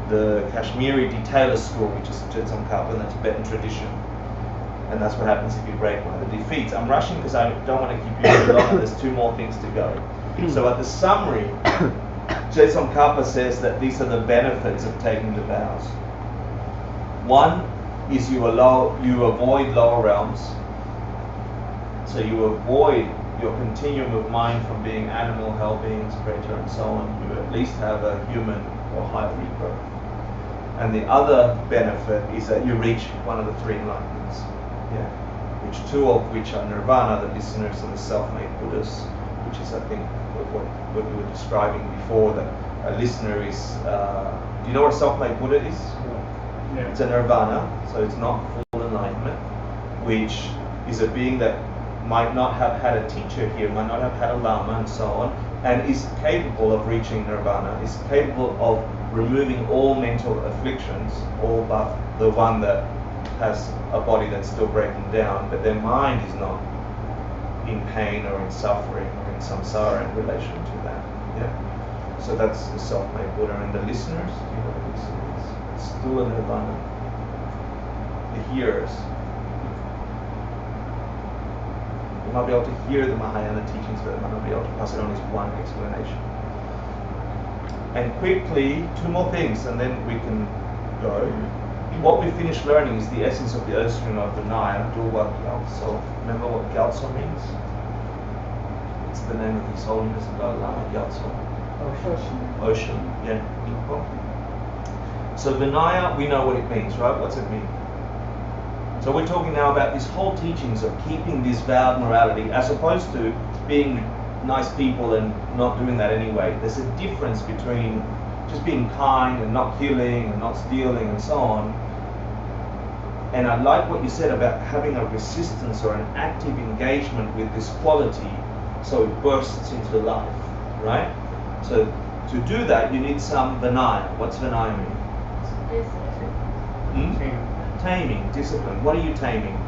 the Kashmiri detailer school, which is Jetsamkapa, and the Tibetan tradition. And that's what happens if you break one of the defeats. I'm rushing because I don't want to keep you too long, and there's 2 more things to go. So at the summary, Jetsamkapa says that these are the benefits of taking the vows. One is you avoid lower realms. So you avoid your continuum of mind from being animal, hell beings, predator, and so on. You at least have a human or higher rebirth. And the other benefit is that you reach one of the 3 enlightenments. Yeah, which 2 of which are nirvana, the listeners, and the self-made Buddhas, which is, I think, what you were describing before. That a listener is, do you know what a self-made Buddha is? Yeah. It's a nirvana, so it's not full enlightenment, which is a being that might not have had a teacher here, might not have had a lama, and so on, and is capable of reaching nirvana, is capable of removing all mental afflictions, all but the one that has a body that's still breaking down, but their mind is not in pain or in suffering or in samsara in relation to that. Yeah. So that's the self-made Buddha. And the listeners, you know, it's still a nirvana. The hearers. You might be able to hear the Mahayana teachings, but you might not be able to pass it on as one explanation. And quickly, 2 more things, and then we can go. What we finished learning is the essence of the ocean of Vinaya, Duwa Gyaltso. Remember what Gyaltso means? It's the name of His Holiness Dalai Lama, Gyaltso. Ocean, yeah. So Vinaya, we know what it means, right? What's it mean? So we're talking now about these whole teachings of keeping this vowed morality, as opposed to being nice people and not doing that anyway. There's a difference between just being kind and not killing and not stealing and so on. And I like what you said about having a resistance or an active engagement with this quality so it bursts into life, right? So to do that, you need some Vinaya. What's Vinaya mean? Taming, discipline. What are you taming?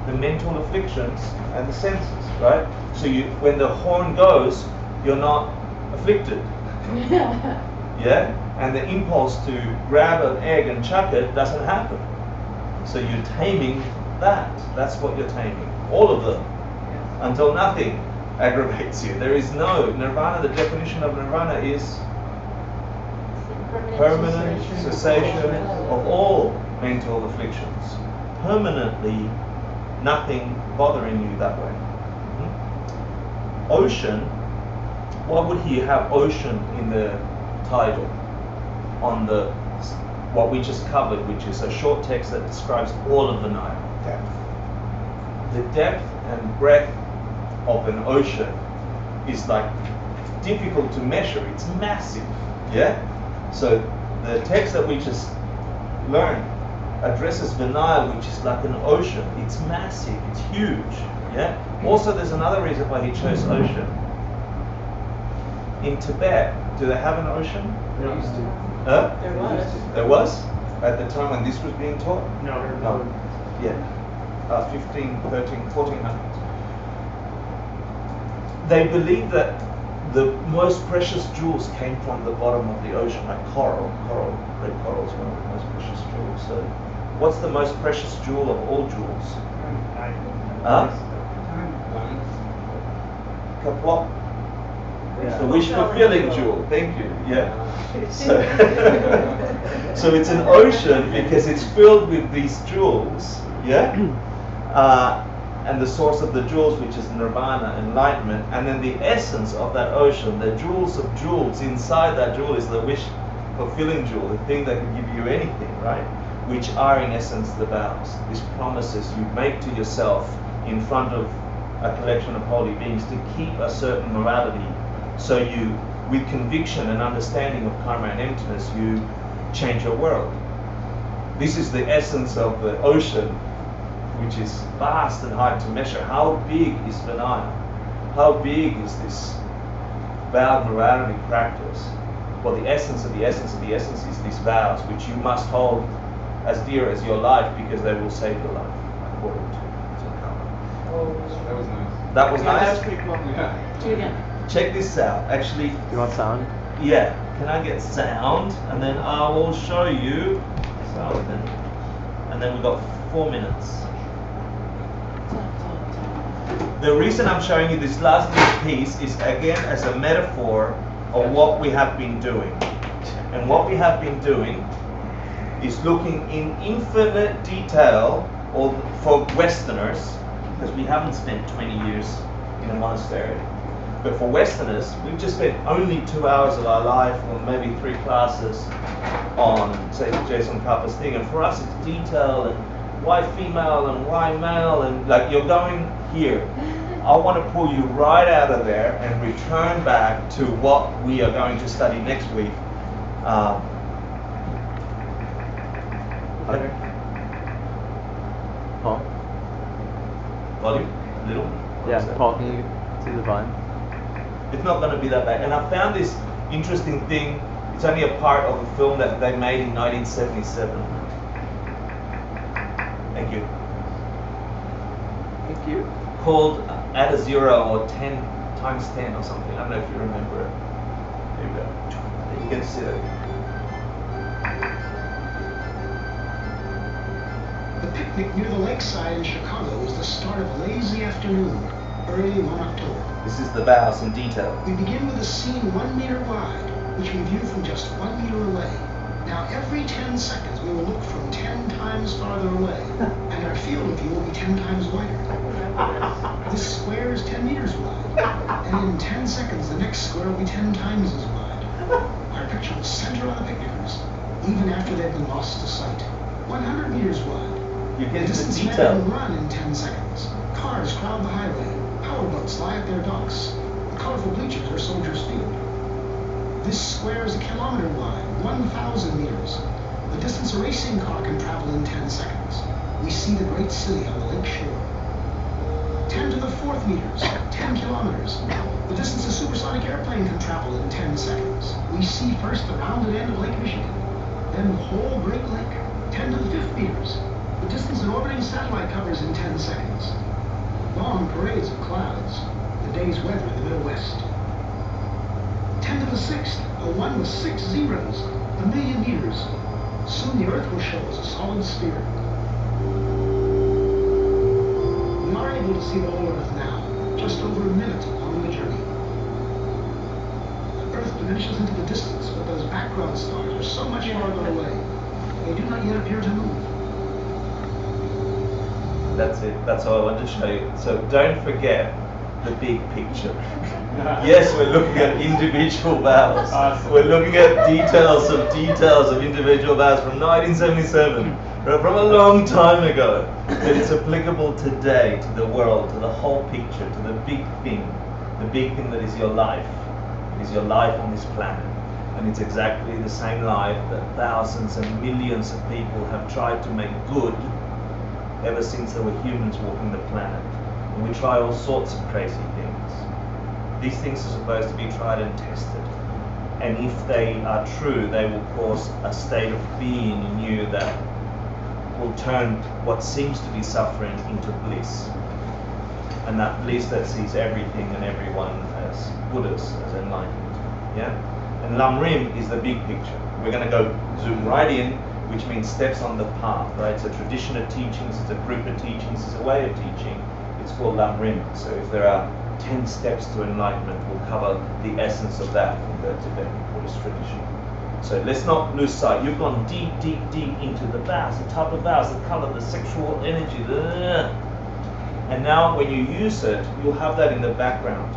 The mental afflictions and the senses, right? So when the horn goes, you're not afflicted. Yeah? And the impulse to grab an egg and chuck it doesn't happen. So you're taming that. That's what you're taming. All of them. Until nothing aggravates you. There is no nirvana. The definition of nirvana is permanent cessation of all mental afflictions. Permanently nothing bothering you that way. Ocean, why would he have ocean in the title on the what we just covered, which is a short text that describes all of the Nile? Depth. The depth and breadth of an ocean is like difficult to measure. It's massive. Yeah? So the text that we just learned addresses Vinaya, which is like an ocean. It's massive, it's huge. Yeah? Also, there's another reason why he chose ocean. In Tibet, do they have an ocean? They used to. There was. There was? At the time when this was being taught? No. Yeah. 15, 13, 1400s. They believe that the most precious jewels came from the bottom of the ocean, like coral. Red coral is one of the most precious jewels. So, what's the most precious jewel of all jewels? Kapwa. The wish-fulfilling jewel. Thank you. Yeah. So, so it's an ocean because it's filled with these jewels. Yeah. And the source of the jewels, which is nirvana, enlightenment, and then the essence of that ocean, the jewels of jewels, inside that jewel is the wish-fulfilling jewel, the thing that can give you anything, right? Which are in essence the vows, these promises you make to yourself in front of a collection of holy beings to keep a certain morality. So you, with conviction and understanding of karma and emptiness, you change your world. This is the essence of the ocean, which is vast and hard to measure. How big is Vinaya? How big is this vowed morality practice? Well, the essence of the essence of the essence is these vows, which you must hold as dear as your life, because they will save your life, according to karma. That was nice. That was nice? That's pretty cool. Yeah. Do it again. Check this out. Actually, You want sound? yeah. Can I get sound? And then I will show you something. And then we've got 4 minutes. The reason I'm showing you this last little piece is, again, as a metaphor of what we have been doing. And what we have been doing is looking in infinite detail, or for Westerners, because we haven't spent 20 years in a monastery. But for Westerners, we've just spent only 2 hours of our life, or maybe 3 classes on, say, Jason Kappa's thing. And for us, it's detail and why female and why male, and like you're going here. I want to pull you right out of there and return back to what we are going to study next week. Okay. Paul? Volume? Little? Yeah, Paul, can you see the volume? It's not going to be that bad. And I found this interesting thing. It's only a part of a film that they made in 1977. Thank you. Thank you. Called Add a Zero, or 10 times 10 or something. I don't know if you remember it. There you go. You can see it. The picnic near the lakeside in Chicago was the start of a lazy afternoon, early one October. This is the vows in detail. We begin with a scene 1 meter wide, which we view from just 1 meter away. Now every 10 seconds we will look from 10 times farther away, and our field of view will be 10 times wider. This square is 10 meters wide, and in 10 seconds the next square will be 10 times as wide. Our picture will center on the picnickers, even after they've been lost to sight. 100 meters wide. You get The to the distance detail. men run in 10 seconds. Cars crowd the highway. Powerboats lie at their docks. The colorful bleachers are Soldiers Field. This square is 1 kilometer wide, 1,000 meters. The distance a racing car can travel in 10 seconds. We see the great city on the lake shore. 10 to the 4th meters, 10 kilometers. The distance a supersonic airplane can travel in 10 seconds. We see first the rounded end of Lake Michigan, then the whole Great Lake. 10 to the 5th meters. The distance an orbiting satellite covers in 10 seconds. Long parades of clouds. The day's weather in the Middle West. 10 to the 6th, a 1 with 6 zeros. 1,000,000 meters. Soon the Earth will show us a solid sphere. We are able to see the whole Earth now, just over a minute along the journey. The Earth diminishes into the distance, but those background stars are so much farther away. They do not yet appear to move. That's it. That's all I wanted to show you. So don't forget the big picture. Yes, we're looking at individual vows. Awesome. We're looking at details of individual vows from 1977, from a long time ago. But it's applicable today to the world, to the whole picture, to the big thing that is your life. It is your life on this planet. And it's exactly the same life that thousands and millions of people have tried to make good ever since there were humans walking the planet. And we try all sorts of crazy things. These things are supposed to be tried and tested. And if they are true, they will cause a state of being in you that will turn what seems to be suffering into bliss. And that bliss that sees everything and everyone as Buddhas, as enlightened. Yeah? And Lam Rim is the big picture. We're going to go zoom right in, which means steps on the path, right? It's a tradition of teachings, it's a group of teachings, it's a way of teaching. It's called Lam Rim. So if there are 10 steps to enlightenment, we'll cover the essence of that from the Tibetan Buddhist tradition. So let's not lose sight. You've gone deep, deep, deep into the vows, the type of vows, the color, the sexual energy. And now when you use it, you'll have that in the background.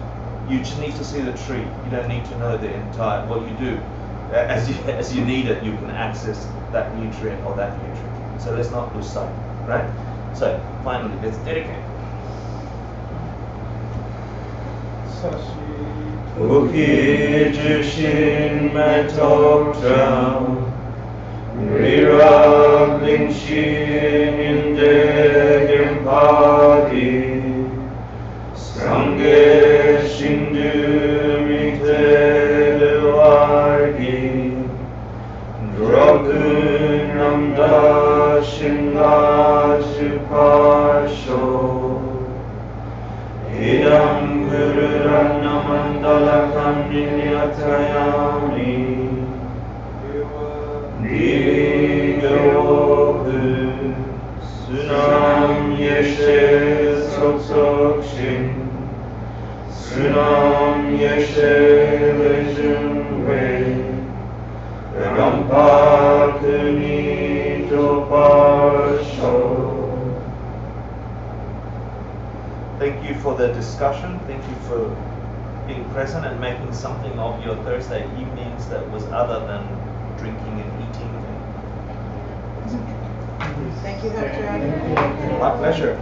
You just need to see the tree. You don't need to know the entire, what you do. As you need it, you can access that nutrient or that nutrient. So let's not lose sight, right? So finally, let's dedicate. 복이 주신 메토트람 리락링신인데 gempardi strange 신두미테 wargi drogun namda shingajuparsho idam gururanamandalakan ninyatayami Nigeoku Sunam Yeshe Soksokshin Sunam Yeshe Lejunwe Rampakuni Toparsho. Thank you for the discussion. Thank you for being present and making something of your Thursday evenings that was other than drinking and eating. Thank you, Hector. My pleasure.